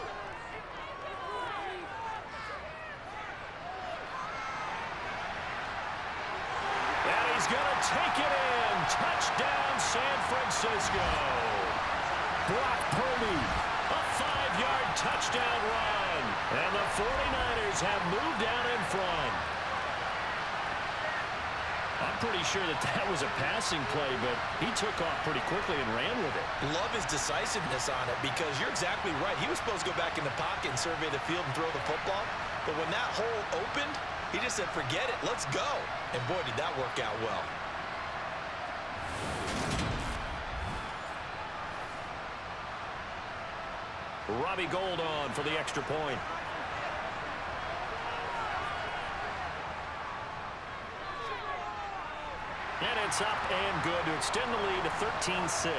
And he's going to take it in. Touchdown, San Francisco. Brock Purdy, a 5-yard touchdown run. And the 49ers have moved down in front. I'm pretty sure that was a passing play, but he took off pretty quickly and ran with it. Love his decisiveness on it because you're exactly right. He was supposed to go back in the pocket and survey the field and throw the football. But when that hole opened, he just said, forget it, let's go. And boy, did that work out well. Robbie Gould on for the extra point. And it's up and good to extend the lead to 13-6.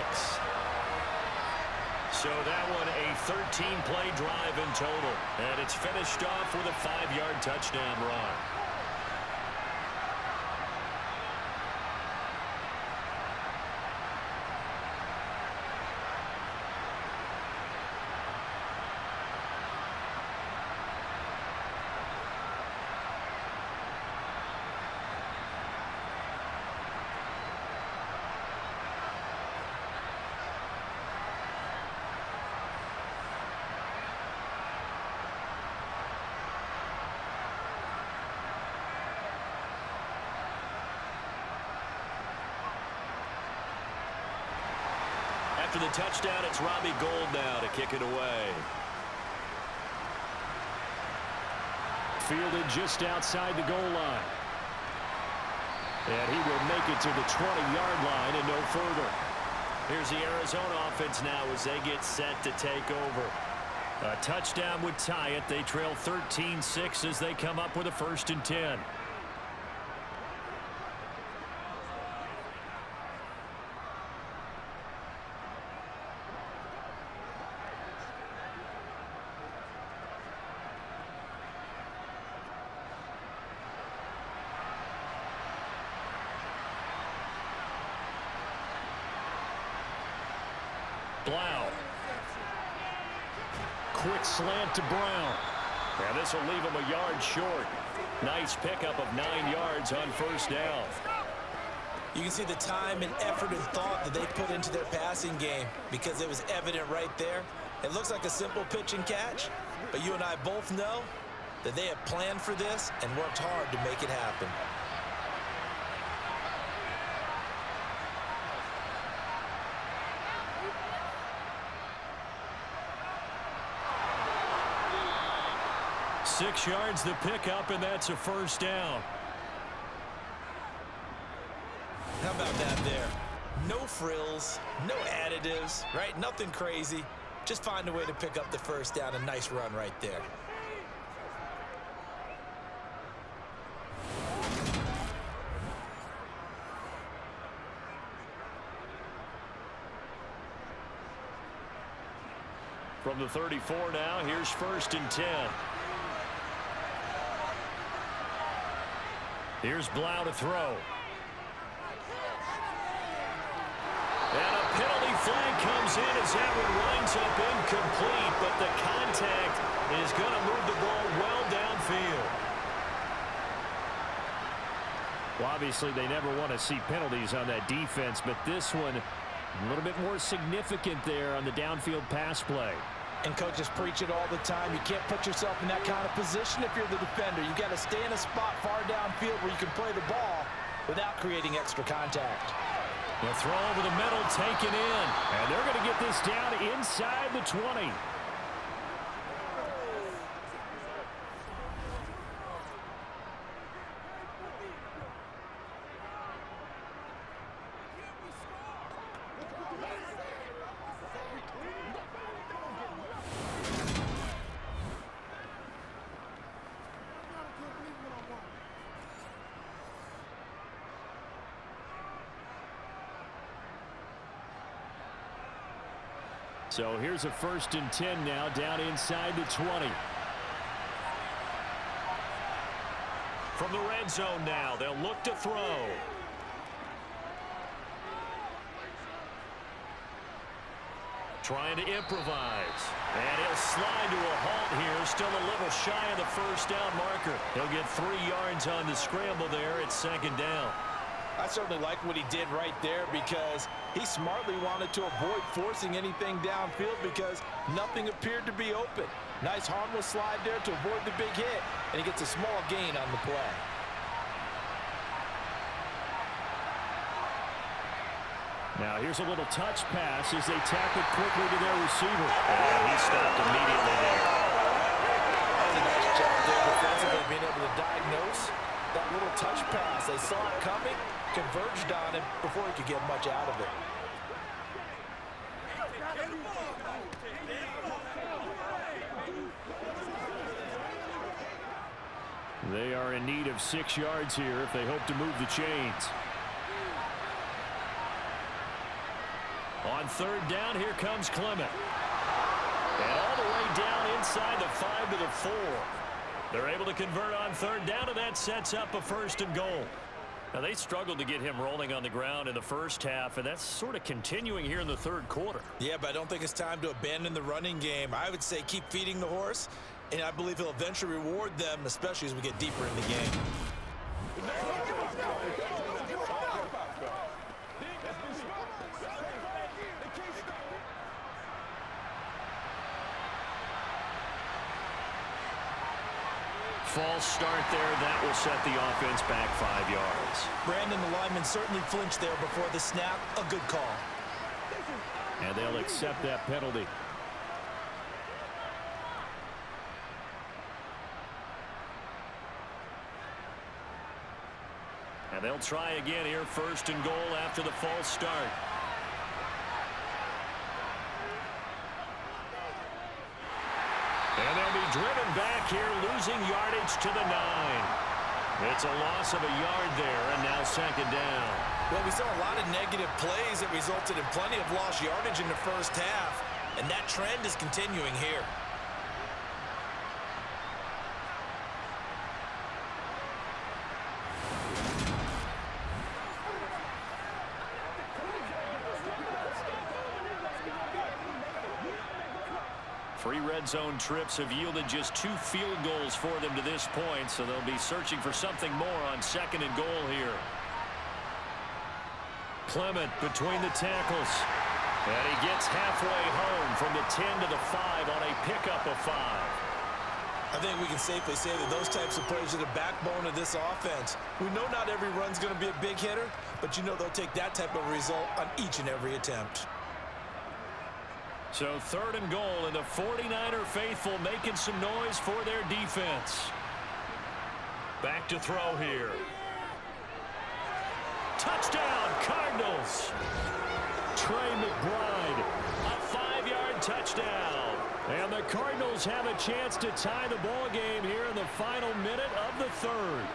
So that one a 13-play drive in total. And it's finished off with a 5-yard touchdown run. After the touchdown, it's Robbie Gould now to kick it away. Fielded just outside the goal line. And he will make it to the 20-yard line and no further. Here's the Arizona offense now as they get set to take over. A touchdown would tie it. They trail 13-6 as they come up with a 1st and 10. Blau. Quick slant to Brown. And this will leave him a yard short. Nice pickup of 9 yards on 1st down. You can see the time and effort and thought that they put into their passing game because it was evident right there. It looks like a simple pitch and catch, but you and I both know that they have planned for this and worked hard to make it happen. Six yards the pickup, and that's a 1st down. How about that there? No frills, no additives, right? Nothing crazy. Just find a way to pick up the 1st down. A nice run right there. From the 34 now, here's 1st and 10. Here's Blau to throw. And a penalty flag comes in as that one winds up incomplete, but the contact is going to move the ball well downfield. Well, obviously, they never want to see penalties on that defense, but this one a little bit more significant there on the downfield pass play. And coaches preach it all the time. You can't put yourself in that kind of position if you're the defender. You got to stay in a spot far downfield where you can play the ball without creating extra contact. The throw over the middle taken in. And they're going to get this down inside the 20. So here's a 1st and 10 now, down inside the 20. From the red zone now, they'll look to throw. Trying to improvise. And he'll slide to a halt here, still a little shy of the 1st down marker. He'll get 3 yards on the scramble there at 2nd down. I certainly like what he did right there because he smartly wanted to avoid forcing anything downfield because nothing appeared to be open. Nice harmless slide there to avoid the big hit, and he gets a small gain on the play. Now here's a little touch pass as they tap it quickly to their receiver. And he stopped immediately there. That was a nice job there defensively, being able to diagnose that little touch pass. They saw it coming, converged on him before he could get much out of it. They are in need of 6 yards here if they hope to move the chains. On 3rd down, here comes Clement. And all the way down inside the 5 to the 4. They're able to convert on 3rd down, and that sets up a 1st and goal. Now, they struggled to get him rolling on the ground in the 1st half, and that's sort of continuing here in the 3rd quarter. Yeah, but I don't think it's time to abandon the running game. I would say keep feeding the horse, and I believe he'll eventually reward them, especially as we get deeper in the game. False start there. That will set the offense back 5 yards. Brandon, the lineman, certainly flinched there before the snap. A good call. And they'll accept that penalty. And they'll try again here, 1st and goal after the false start. And they'll be driven back here, losing yardage to the 9. It's a loss of a yard there, and now 2nd down. Well, we saw a lot of negative plays that resulted in plenty of lost yardage in the 1st half, and that trend is continuing here. Three red zone trips have yielded just 2 field goals for them to this point, so they'll be searching for something more on 2nd and goal here. Clement between the tackles. And he gets halfway home from the 10 to the 5 on a pickup of 5. I think we can safely say that those types of plays are the backbone of this offense. We know not every run's going to be a big hitter, but you know they'll take that type of result on each and every attempt. So 3rd and goal, and the 49er faithful making some noise for their defense. Back to throw here. Touchdown, Cardinals. Trey McBride, a 5-yard touchdown. And the Cardinals have a chance to tie the ball game here in the final minute of the 3rd.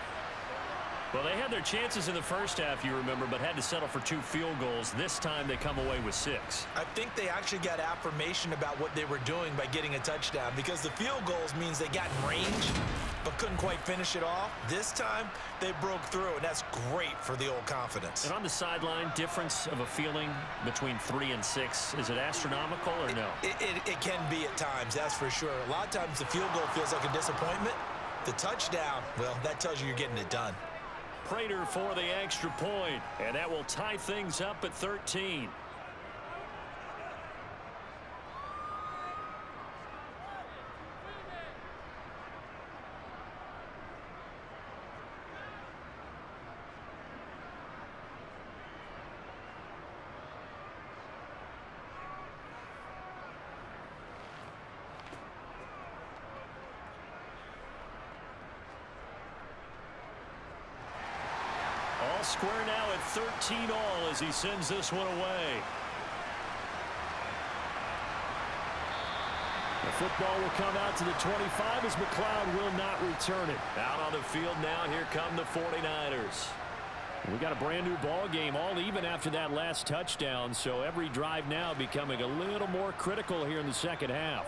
Well, they had their chances in the first half, you remember, but had to settle for 2 field goals. This time they come away with 6. I think they actually got affirmation about what they were doing by getting a touchdown, because the field goals means they got in range but couldn't quite finish it off. This time they broke through, and that's great for the old confidence. And on the sideline, difference of a feeling between 3 and 6, is it astronomical or no? It can be at times, that's for sure. A lot of times the field goal feels like a disappointment. The touchdown, well, that tells you you're getting it done. Prater for the extra point, and that will tie things up at 13. All square now at 13 all as he sends this one away. The football will come out to the 25 as McLeod will not return it. Out on the field now, here come the 49ers. We got a brand new ball game, all even after that last touchdown, so every drive now becoming a little more critical here in the second half.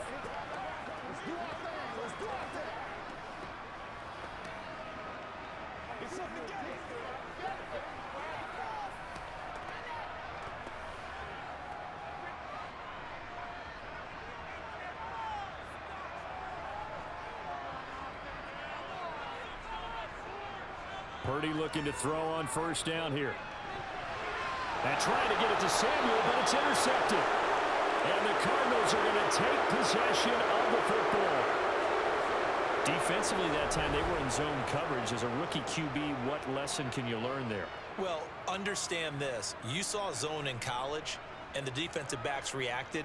Purdy looking to throw on first down here. And trying to get it to Samuel, but it's intercepted. And the Cardinals are going to take possession of the football. Defensively that time, they were in zone coverage. As a rookie QB, what lesson can you learn there? Well, understand this. You saw zone in college, and the defensive backs reacted,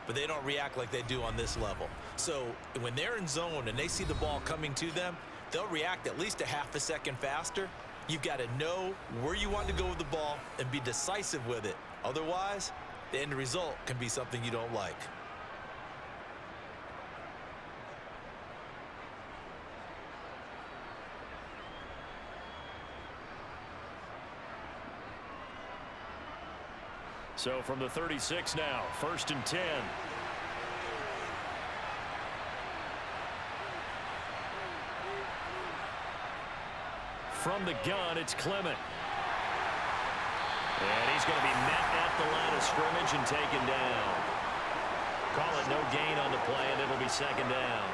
but they don't react like they do on this level. So when they're in zone and they see the ball coming to them, they'll react at least a half a second faster. You've got to know where you want to go with the ball and be decisive with it. Otherwise, the end result can be something you don't like. So from the 36 now, 1st and 10. From the gun, it's Clement. And he's going to be met at the line of scrimmage and taken down. Call it no gain on the play, and it'll be 2nd down.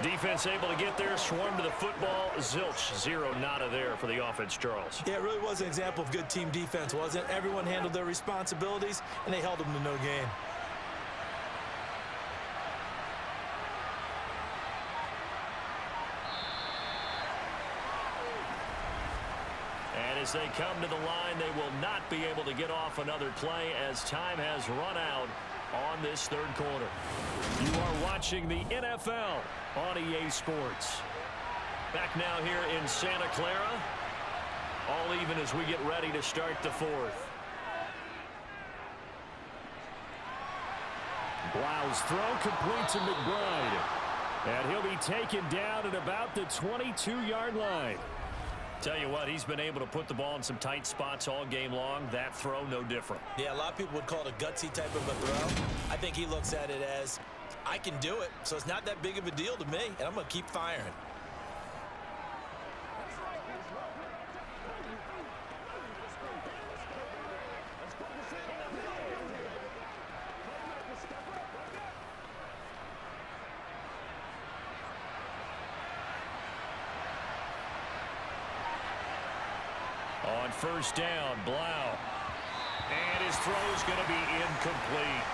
Defense able to get there, swarm to the football. Zilch, 0 nada there for the offense, Charles. Yeah, it really was an example of good team defense, wasn't it? Everyone handled their responsibilities, and they held them to no gain. As they come to the line, they will not be able to get off another play as time has run out on this 3rd quarter. You are watching the NFL on EA Sports. Back now here in Santa Clara. All even as we get ready to start the 4th. Blau's throw complete to McBride. And he'll be taken down at about the 22-yard line. Tell you what, he's been able to put the ball in some tight spots all game long. That throw, no different. Yeah, a lot of people would call it a gutsy type of a throw. I think he looks at it as, I can do it, so it's not that big of a deal to me, and I'm going to keep firing. On 1st down, Blau. And his throw is going to be incomplete.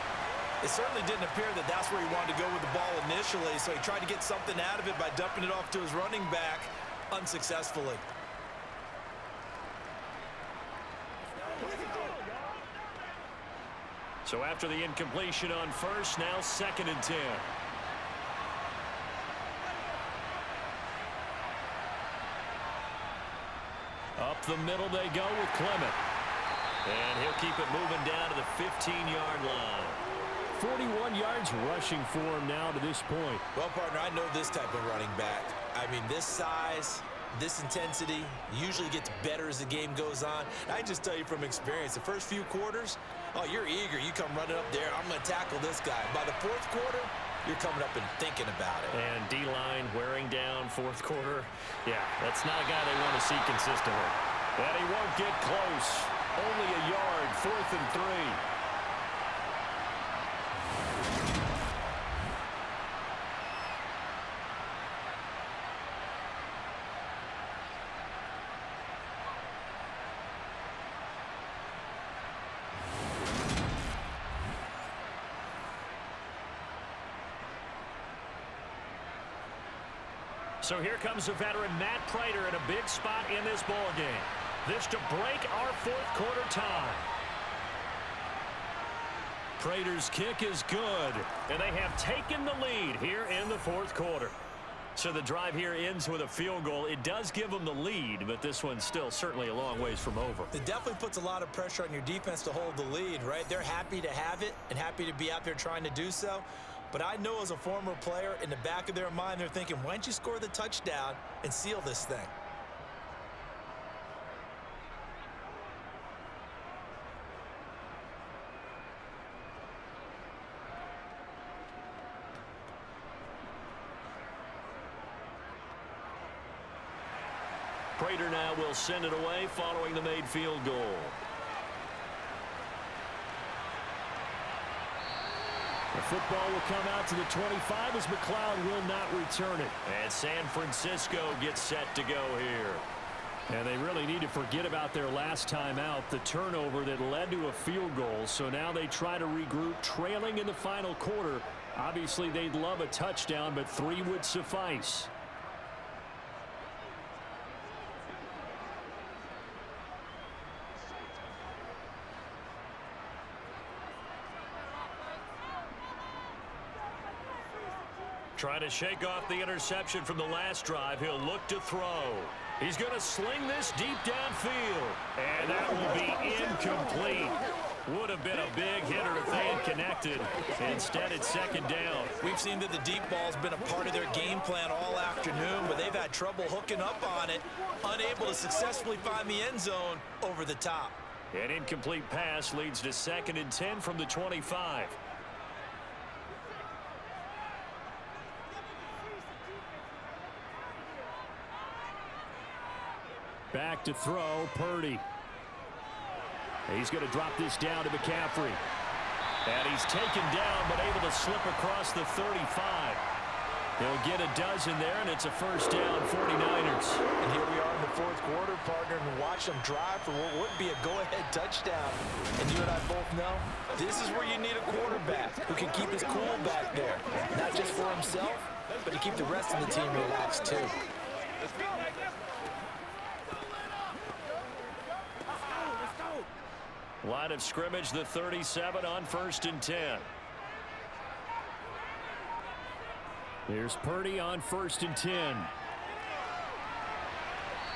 It certainly didn't appear that that's where he wanted to go with the ball initially, so he tried to get something out of it by dumping it off to his running back unsuccessfully. So after the incompletion on 1st, now 2nd and 10. Up the middle they go with Clement. And he'll keep it moving down to the 15-yard line. 41 yards rushing for him now to this point. Well, partner, I know this type of running back. I mean, this size, this intensity usually gets better as the game goes on. I just tell you from experience, the first few quarters, oh, you're eager. You come running up there. I'm going to tackle this guy. By the fourth quarter, you're coming up and thinking about it. And D-line wearing down fourth quarter. Yeah, that's not a guy they want to see consistently. And he won't get close. Only a yard, 4th and 3. So here comes the veteran Matt Prater in a big spot in this ball game. This to break our fourth quarter tie. Prater's kick is good, and they have taken the lead here in the fourth quarter. So the drive here ends with a field goal. It does give them the lead, but this one's still certainly a long ways from over. It definitely puts a lot of pressure on your defense to hold the lead, right? They're happy to have it and happy to be out there trying to do so. But I know as a former player, in the back of their mind, they're thinking, why don't you score the touchdown and seal this thing? Prater now will send it away following the made field goal. The football will come out to the 25 as McLeod will not return it. And San Francisco gets set to go here. And they really need to forget about their last time out, the turnover that led to a field goal. So now they try to regroup, trailing in the final quarter. Obviously, they'd love a touchdown, but 3 would suffice. Trying to shake off the interception from the last drive. He'll look to throw. He's going to sling this deep downfield. And that will be incomplete. Would have been a big hitter if they had connected. Instead, it's second down. We've seen that the deep ball's been a part of their game plan all afternoon, but they've had trouble hooking up on it, unable to successfully find the end zone over the top. An incomplete pass leads to 2nd and 10 from the 25. Back to throw, Purdy. He's going to drop this down to McCaffrey. And he's taken down, but able to slip across the 35. He'll get a dozen there, and it's a first down, 49ers. And here we are in the fourth quarter, partner, and watch them drive for what would be a go-ahead touchdown. And you and I both know this is where you need a quarterback who can keep his cool back there. Not just for himself, but to keep the rest of the team relaxed, too. Line of scrimmage, the 37 on 1st and 10. Here's Purdy on 1st and 10.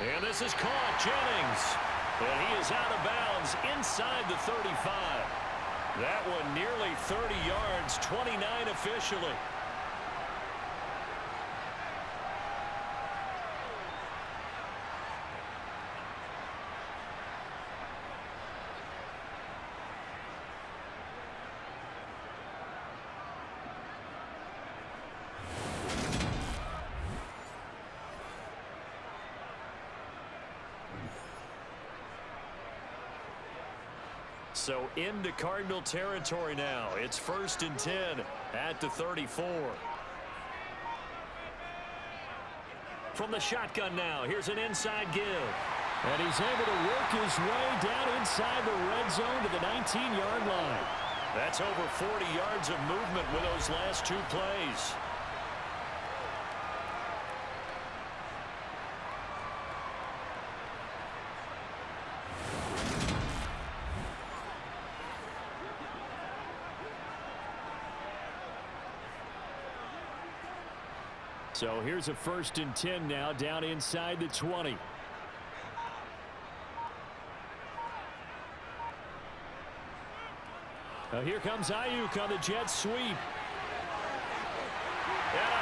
And this is caught, Jennings. And he is out of bounds inside the 35. That one nearly 30 yards, 29 officially. So into Cardinal territory now. It's 1st and 10 at the 34. From the shotgun now, here's an inside give. And he's able to work his way down inside the red zone to the 19-yard line. That's over 40 yards of movement with those last 2 plays. So here's a 1st and 10 now down inside the 20. Now here comes Ayuk on the jet sweep. And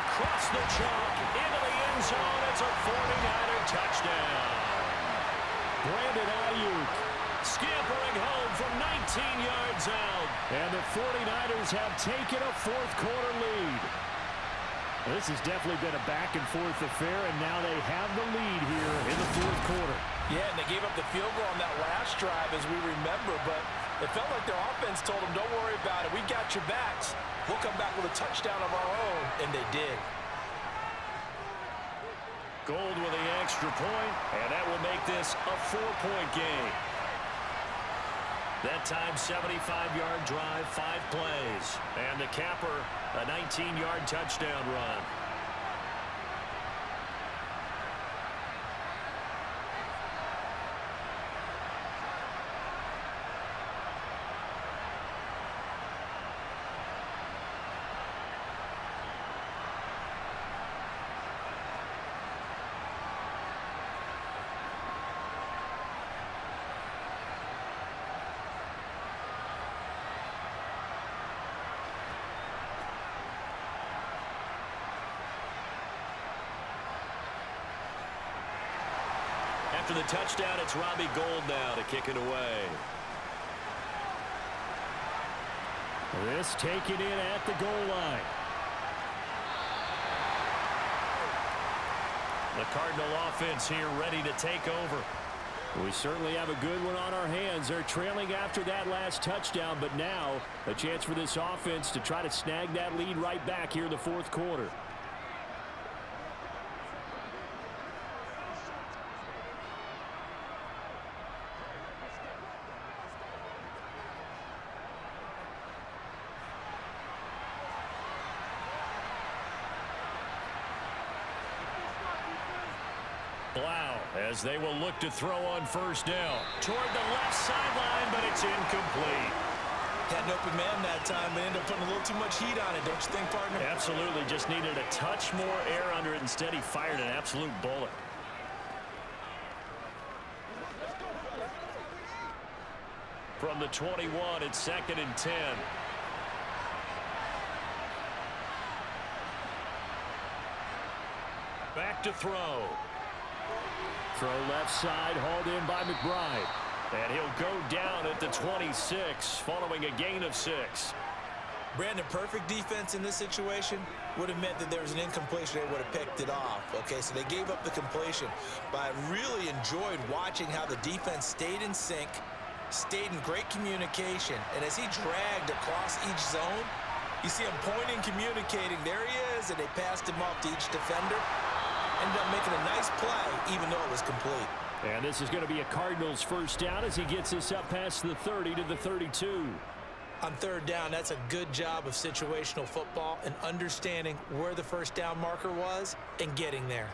across the chalk into the end end zone. It's a 49er touchdown. Brandon Ayuk scampering home from 19 yards out. And the 49ers have taken a fourth-quarter lead. This has definitely been a back-and-forth affair, and now they have the lead here in the fourth quarter. Yeah, and they gave up the field goal on that last drive, as we remember, but it felt like their offense told them, don't worry about it. We got your backs. We'll come back with a touchdown of our own, and they did. Gold with the extra point, and that will make this a 4-point game. That time, 75-yard drive, 5 plays. And the capper, a 19-yard touchdown run. After the touchdown, it's Robbie Gould now to kick it away. This taken in at the goal line. The Cardinal offense here ready to take over. We certainly have a good one on our hands. They're trailing after that last touchdown, but now a chance for this offense to try to snag that lead right back here in the fourth quarter. Blau, as they will look to throw on first down. Toward the left sideline, but it's incomplete. Had an open man that time, but ended up putting a little too much heat on it, don't you think, partner? Absolutely, just needed a touch more air under it. Instead, he fired an absolute bullet. From the 21, it's 2nd and 10. Back to throw. Throw left side, hauled in by McBride. And he'll go down at the 26, following a gain of 6. Brandon, perfect defense in this situation would have meant that there was an incompletion. They would have picked it off. Okay, so they gave up the completion. But I really enjoyed watching how the defense stayed in sync, stayed in great communication. And as he dragged across each zone, you see him pointing, communicating. There he is, and they passed him off to each defender. Ended up making a nice play, even though it was complete. And this is going to be a Cardinals first down as he gets this up past the 30 to the 32. On third down, that's a good job of situational football and understanding where the first down marker was and getting there.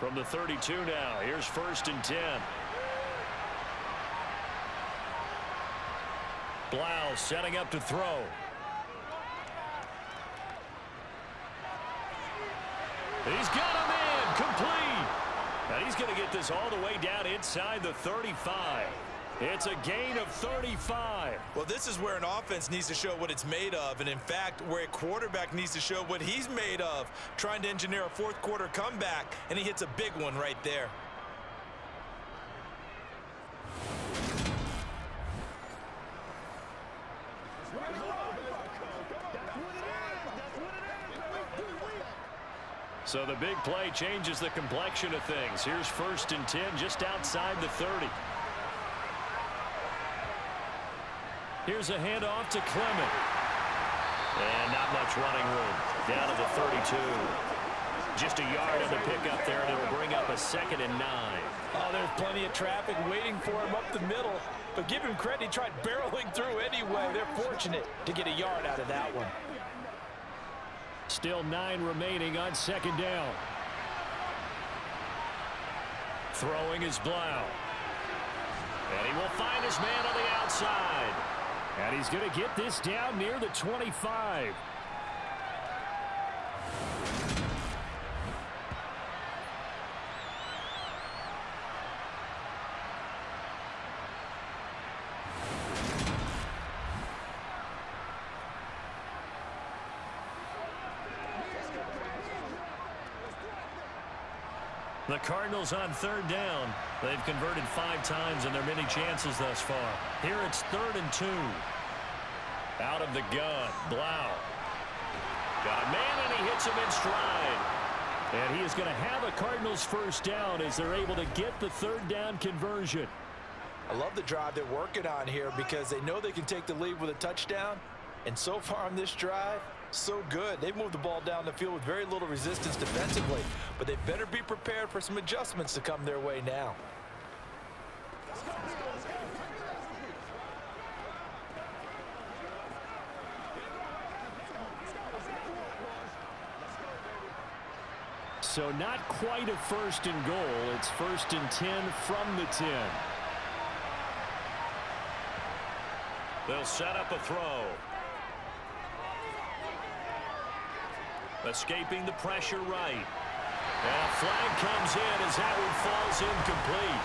From the 32 now, here's 1st and 10. Blau setting up to throw. He's got him in, complete. And he's going to get this all the way down inside the 35. It's a gain of 35. Well, this is where an offense needs to show what it's made of, and in fact, where a quarterback needs to show what he's made of, trying to engineer a fourth quarter comeback, and he hits a big one right there. So the big play changes the complexion of things. Here's 1st and 10 just outside the 30. Here's a handoff to Clement. And not much running room. Down to the 32. Just a yard on the pickup there, and it'll bring up a 2nd and 9. Oh, there's plenty of traffic waiting for him up the middle. But give him credit, he tried barreling through anyway. They're fortunate to get a yard out of that one. Still 9 remaining on 2nd down. Throwing is Blau. And he will find his man on the outside. And he's going to get this down near the 25. The Cardinals on third down. They've converted 5 times in their many chances thus far. Here it's 3rd and 2. Out of the gun, Blau. Got a man, and he hits him in stride. And he is going to have a Cardinals first down as they're able to get the 3rd down conversion. I love the drive they're working on here because they know they can take the lead with a touchdown. And so far on this drive, so good. They've moved the ball down the field with very little resistance defensively, but they better be prepared for some adjustments to come their way now. So not quite a 1st and goal. It's 1st and 10 from the 10. They'll set up a throw. Escaping the pressure right. And a flag comes in as that one falls incomplete.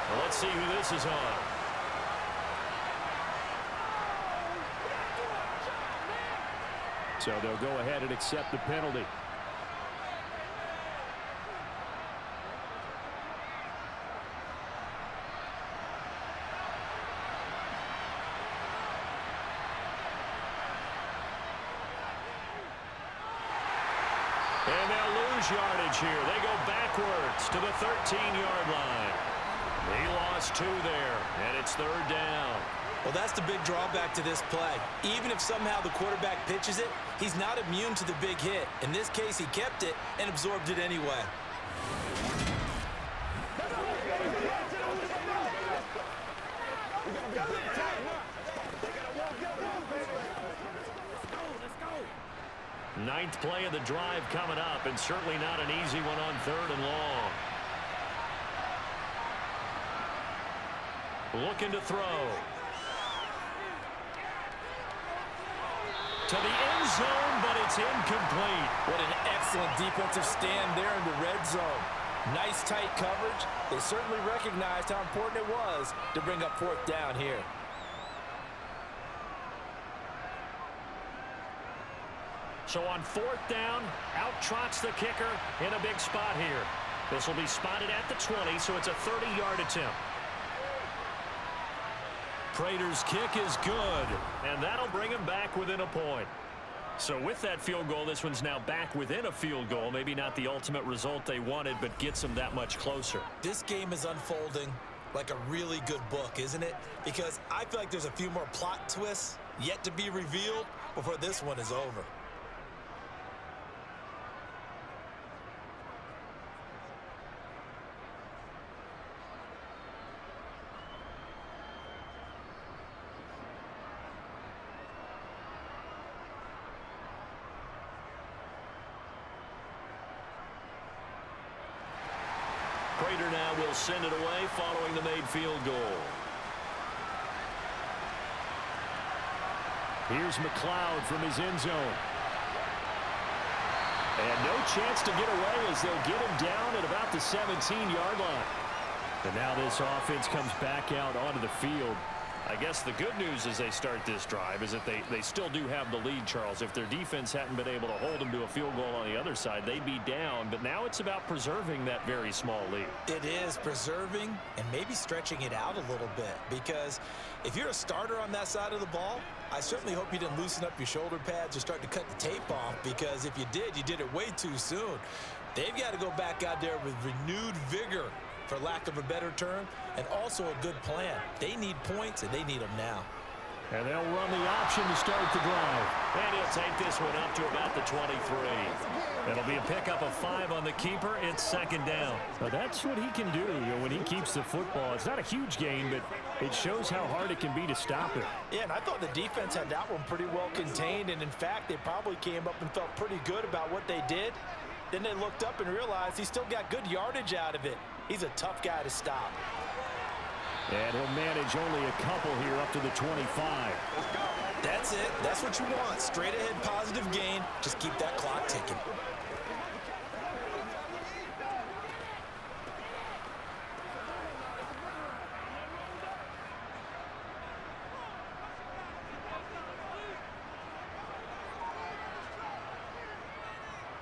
Well, let's see who this is on. So they'll go ahead and accept the penalty. And they'll lose yardage here. They go backwards to the 13-yard line. He lost 2 there, and it's 3rd down. Well, that's the big drawback to this play. Even if somehow the quarterback pitches it, he's not immune to the big hit. In this case, he kept it and absorbed it anyway. Ninth play of the drive coming up, and certainly not an easy one on 3rd and long. Looking to throw. To the end zone, but it's incomplete. What an excellent defensive stand there in the red zone. Nice tight coverage. They certainly recognized how important it was to bring up 4th down here. So on 4th down, out trots the kicker in a big spot here. This will be spotted at the 20, so it's a 30-yard attempt. Prater's kick is good, and that'll bring him back within a point. So with that field goal, this one's now back within a field goal. Maybe not the ultimate result they wanted, but gets them that much closer. This game is unfolding like a really good book, isn't it? Because I feel like there's a few more plot twists yet to be revealed before this one is over. Prater now will send it away following the made field goal. Here's McLeod from his end zone. And no chance to get away as they'll get him down at about the 17-yard line. And now this offense comes back out onto the field. I guess the good news as they start this drive is that they still do have the lead, Charles. If their defense hadn't been able to hold them to a field goal on the other side, they'd be down. But now it's about preserving that very small lead. It is preserving and maybe stretching it out a little bit, because if you're a starter on that side of the ball, I certainly hope you didn't loosen up your shoulder pads or start to cut the tape off, because if you did, you did it way too soon. They've got to go back out there with renewed vigor, for lack of a better term, and also a good plan. They need points, and they need them now. And they'll run the option to start the drive. And he'll take this one up to about the 23. It'll be a pickup of 5 on the keeper. It's 2nd down. Well, that's what he can do, when he keeps the football. It's not a huge gain, but it shows how hard it can be to stop it. Yeah, and I thought the defense had that one pretty well contained, and in fact, they probably came up and felt pretty good about what they did. Then they looked up and realized he still got good yardage out of it. He's a tough guy to stop. And he'll manage only a couple here up to the 25. That's it. That's what you want. Straight ahead positive gain. Just keep that clock ticking.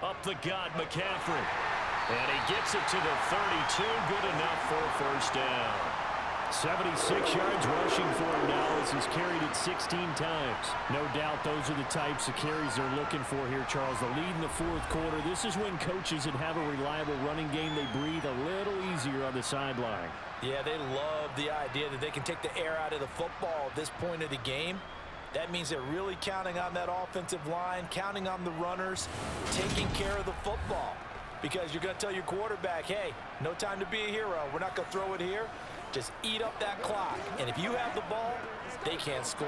Up the gut, McCaffrey. And he gets it to the 32. Good enough for a first down. 76 yards rushing for him now as he's carried it 16 times. No doubt those are the types of carries they're looking for here, Charles. The lead in the fourth quarter. This is when coaches that have a reliable running game, they breathe a little easier on the sideline. Yeah, they love the idea that they can take the air out of the football at this point of the game. That means they're really counting on that offensive line, counting on the runners, taking care of the football. Because you're going to tell your quarterback, hey, no time to be a hero. We're not going to throw it here. Just eat up that clock. And if you have the ball, they can't score.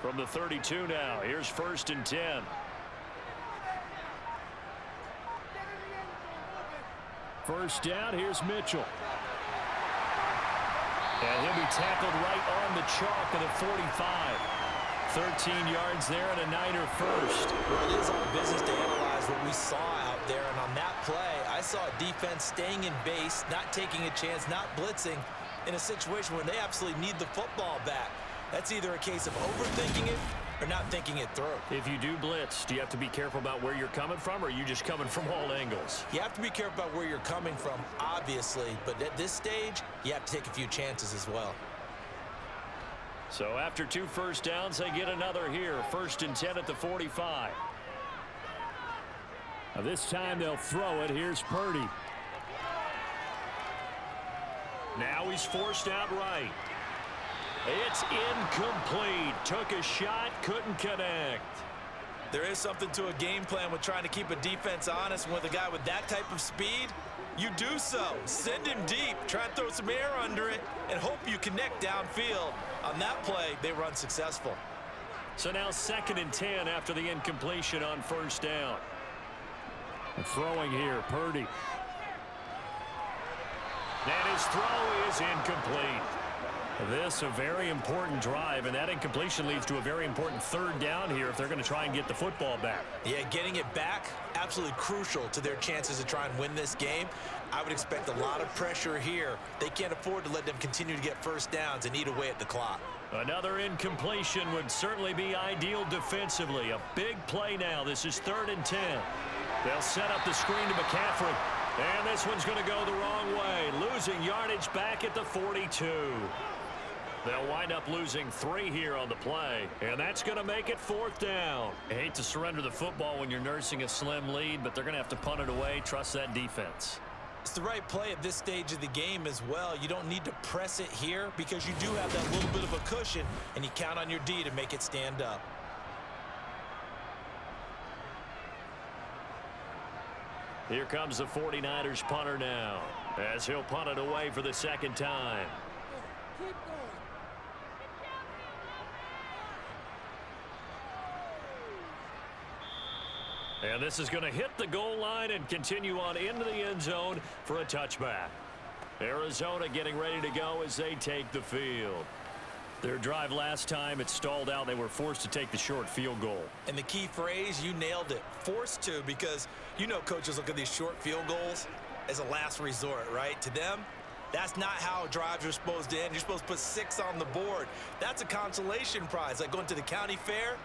From the 32 now, here's 1st and 10. First down, here's Mitchell. And he'll be tackled right on the chalk of the 45. 13 yards there and a Niner first. Well, it is our business to analyze what we saw out there. And on that play, I saw a defense staying in base, not taking a chance, not blitzing in a situation where they absolutely need the football back. That's either a case of overthinking it or not thinking it through. If you do blitz, do you have to be careful about where you're coming from, or are you just coming from all angles? You have to be careful about where you're coming from, obviously. But at this stage, you have to take a few chances as well. So after 2 first downs, they get another here. 1st and 10 at the 45. Now this time they'll throw it. Here's Purdy. Now he's forced out right. It's incomplete. Took a shot, couldn't connect. There is something to a game plan with trying to keep a defense honest. With a guy with that type of speed, you do so. Send him deep, try and throw some air under it, and hope you connect downfield. On that play, they run successful. So now 2nd and 10 after the incompletion on 1st down. Throwing here, Purdy. And his throw is incomplete. This a very important drive, and that incompletion leads to a very important 3rd down here if they're going to try and get the football back. Yeah, getting it back, absolutely crucial to their chances to try and win this game. I would expect a lot of pressure here. They can't afford to let them continue to get first downs and eat away at the clock. Another incompletion would certainly be ideal defensively. A big play now. This is 3rd and 10. They'll set up the screen to McCaffrey. And this one's going to go the wrong way. Losing yardage back at the 42. They'll wind up losing 3 here on the play, and that's going to make it 4th down. I hate to surrender the football when you're nursing a slim lead, but they're going to have to punt it away. Trust that defense. It's the right play at this stage of the game as well. You don't need to press it here because you do have that little bit of a cushion, and you count on your D to make it stand up. Here comes the 49ers punter now, as he'll punt it away for the 2nd time. And this is going to hit the goal line and continue on into the end zone for a touchback. Arizona getting ready to go as they take the field. Their drive last time, it stalled out. They were forced to take the short field goal. And the key phrase, you nailed it, forced to, because you know coaches look at these short field goals as a last resort, right? To them, that's not how drives are supposed to end. You're supposed to put 6 on the board. That's a consolation prize, like going to the county fair.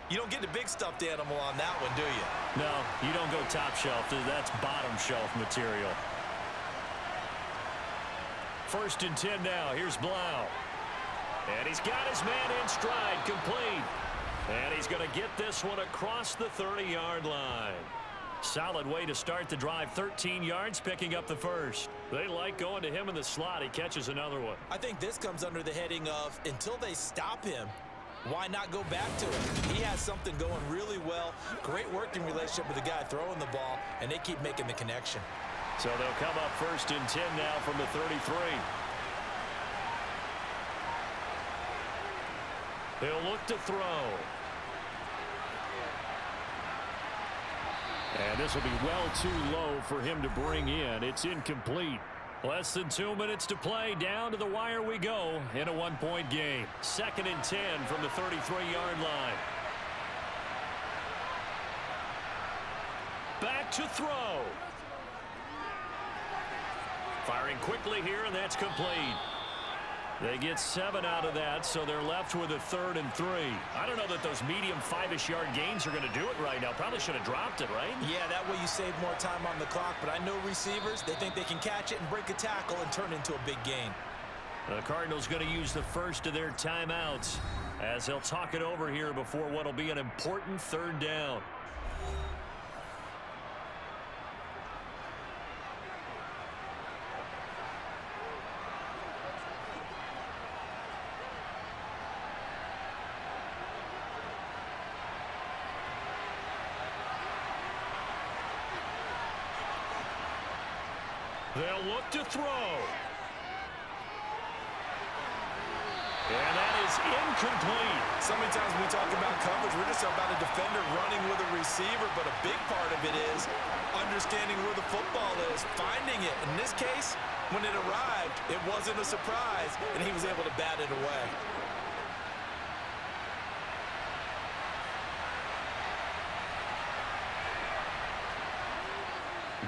You don't get the big stuffed animal on that one, do you? No, you don't go top shelf. That's bottom shelf material. 1st and 10 now. Here's Blau. And he's got his man in stride, complete. And he's going to get this one across the 30-yard line. Solid way to start the drive. 13 yards, picking up the first. They like going to him in the slot. He catches another one. I think this comes under the heading of, until they stop him, why not go back to it? He has something going really well. Great working relationship with the guy throwing the ball, and they keep making the connection. So they'll come up 1st and 10 now from the 33. He'll look to throw. And this will be well too low for him to bring in. It's incomplete. Less than 2 minutes to play. Down to the wire we go in a one-point game. 2nd and 10 from the 33-yard line. Back to throw. Firing quickly here, and that's complete. They get 7 out of that, so they're left with a 3rd and 3. I don't know that those medium 5-ish yard gains are going to do it right now. Probably should have dropped it, right? Yeah, that way you save more time on the clock, but I know receivers, they think they can catch it and break a tackle and turn it into a big gain. The Cardinals going to use the first of their timeouts as they'll talk it over here before what will be an important 3rd down. They'll look to throw. And that is incomplete. So many times when we talk about coverage, we're just about a defender running with a receiver, but a big part of it is understanding where the football is, finding it. In this case, when it arrived, it wasn't a surprise, and he was able to bat it away.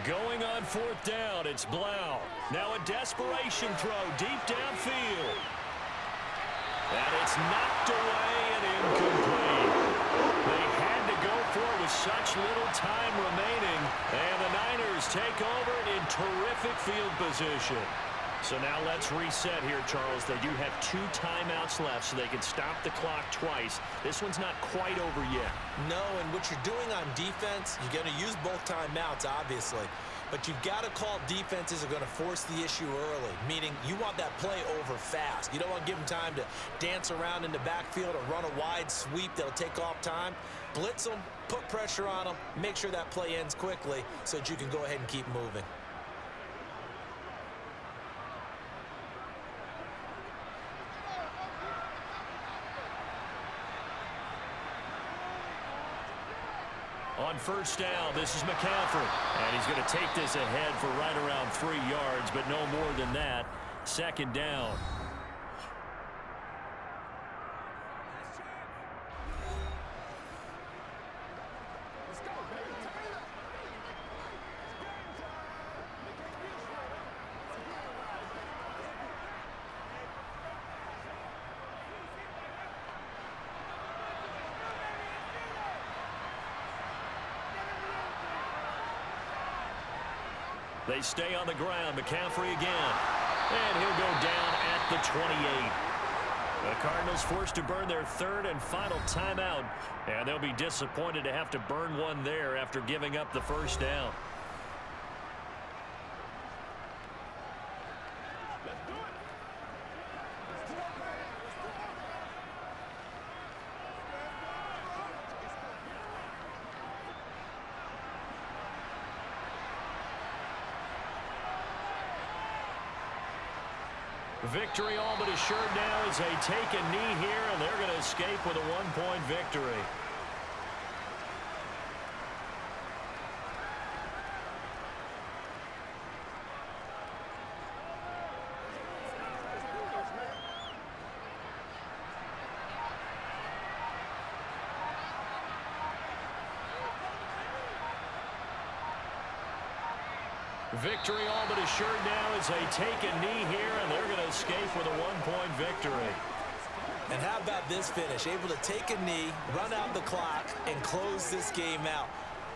Going on 4th down, it's Blau. Now a desperation throw deep downfield. And it's knocked away and incomplete. They had to go for it with such little time remaining. And the Niners take over in terrific field position. So now let's reset here, Charles. They do have 2 timeouts left, so they can stop the clock twice. This one's not quite over yet. No, and what you're doing on defense, you're going to use both timeouts, obviously. But you've got to call defenses are going to force the issue early, meaning you want that play over fast. You don't want to give them time to dance around in the backfield or run a wide sweep that'll take off time. Blitz them, put pressure on them, make sure that play ends quickly so that you can go ahead and keep moving. On 1st down, this is McCaffrey. And he's going to take this ahead for right around 3 yards, but no more than that. 2nd down. They stay on the ground. McCaffrey again. And he'll go down at the 28. The Cardinals forced to burn their 3rd and final timeout. And they'll be disappointed to have to burn one there after giving up the 1st down. Victory all but assured now as they take a knee here, and they're going to escape with a 1-point victory. Victory all but assured now as they take a knee here, and they're going to escape with a 1-point victory. And how about this finish? Able to take a knee, run out the clock, and close this game out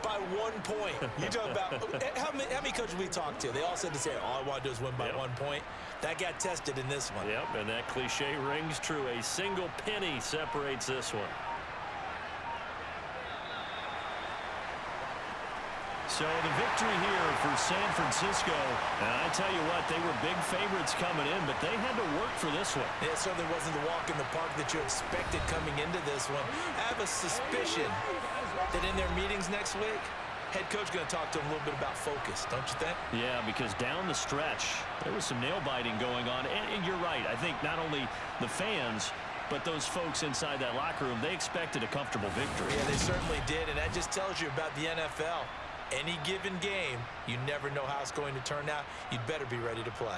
by 1 point. You talk about how many coaches we talked to? They all said the same. All I want to do is win by 1 point. That got tested in this one. Yep, and that cliche rings true. A single penny separates this one. So the victory here for San Francisco. And I tell you what, they were big favorites coming in, but they had to work for this one. It certainly wasn't the walk in the park that you expected coming into this one. I have a suspicion that in their meetings next week, head coach going to talk to them a little bit about focus, don't you think? Yeah, because down the stretch, there was some nail-biting going on. And you're right. I think not only the fans, but those folks inside that locker room, they expected a comfortable victory. Yeah, they certainly did, and that just tells you about the NFL. any given game, you never know how it's going to turn out. You'd better be ready to play.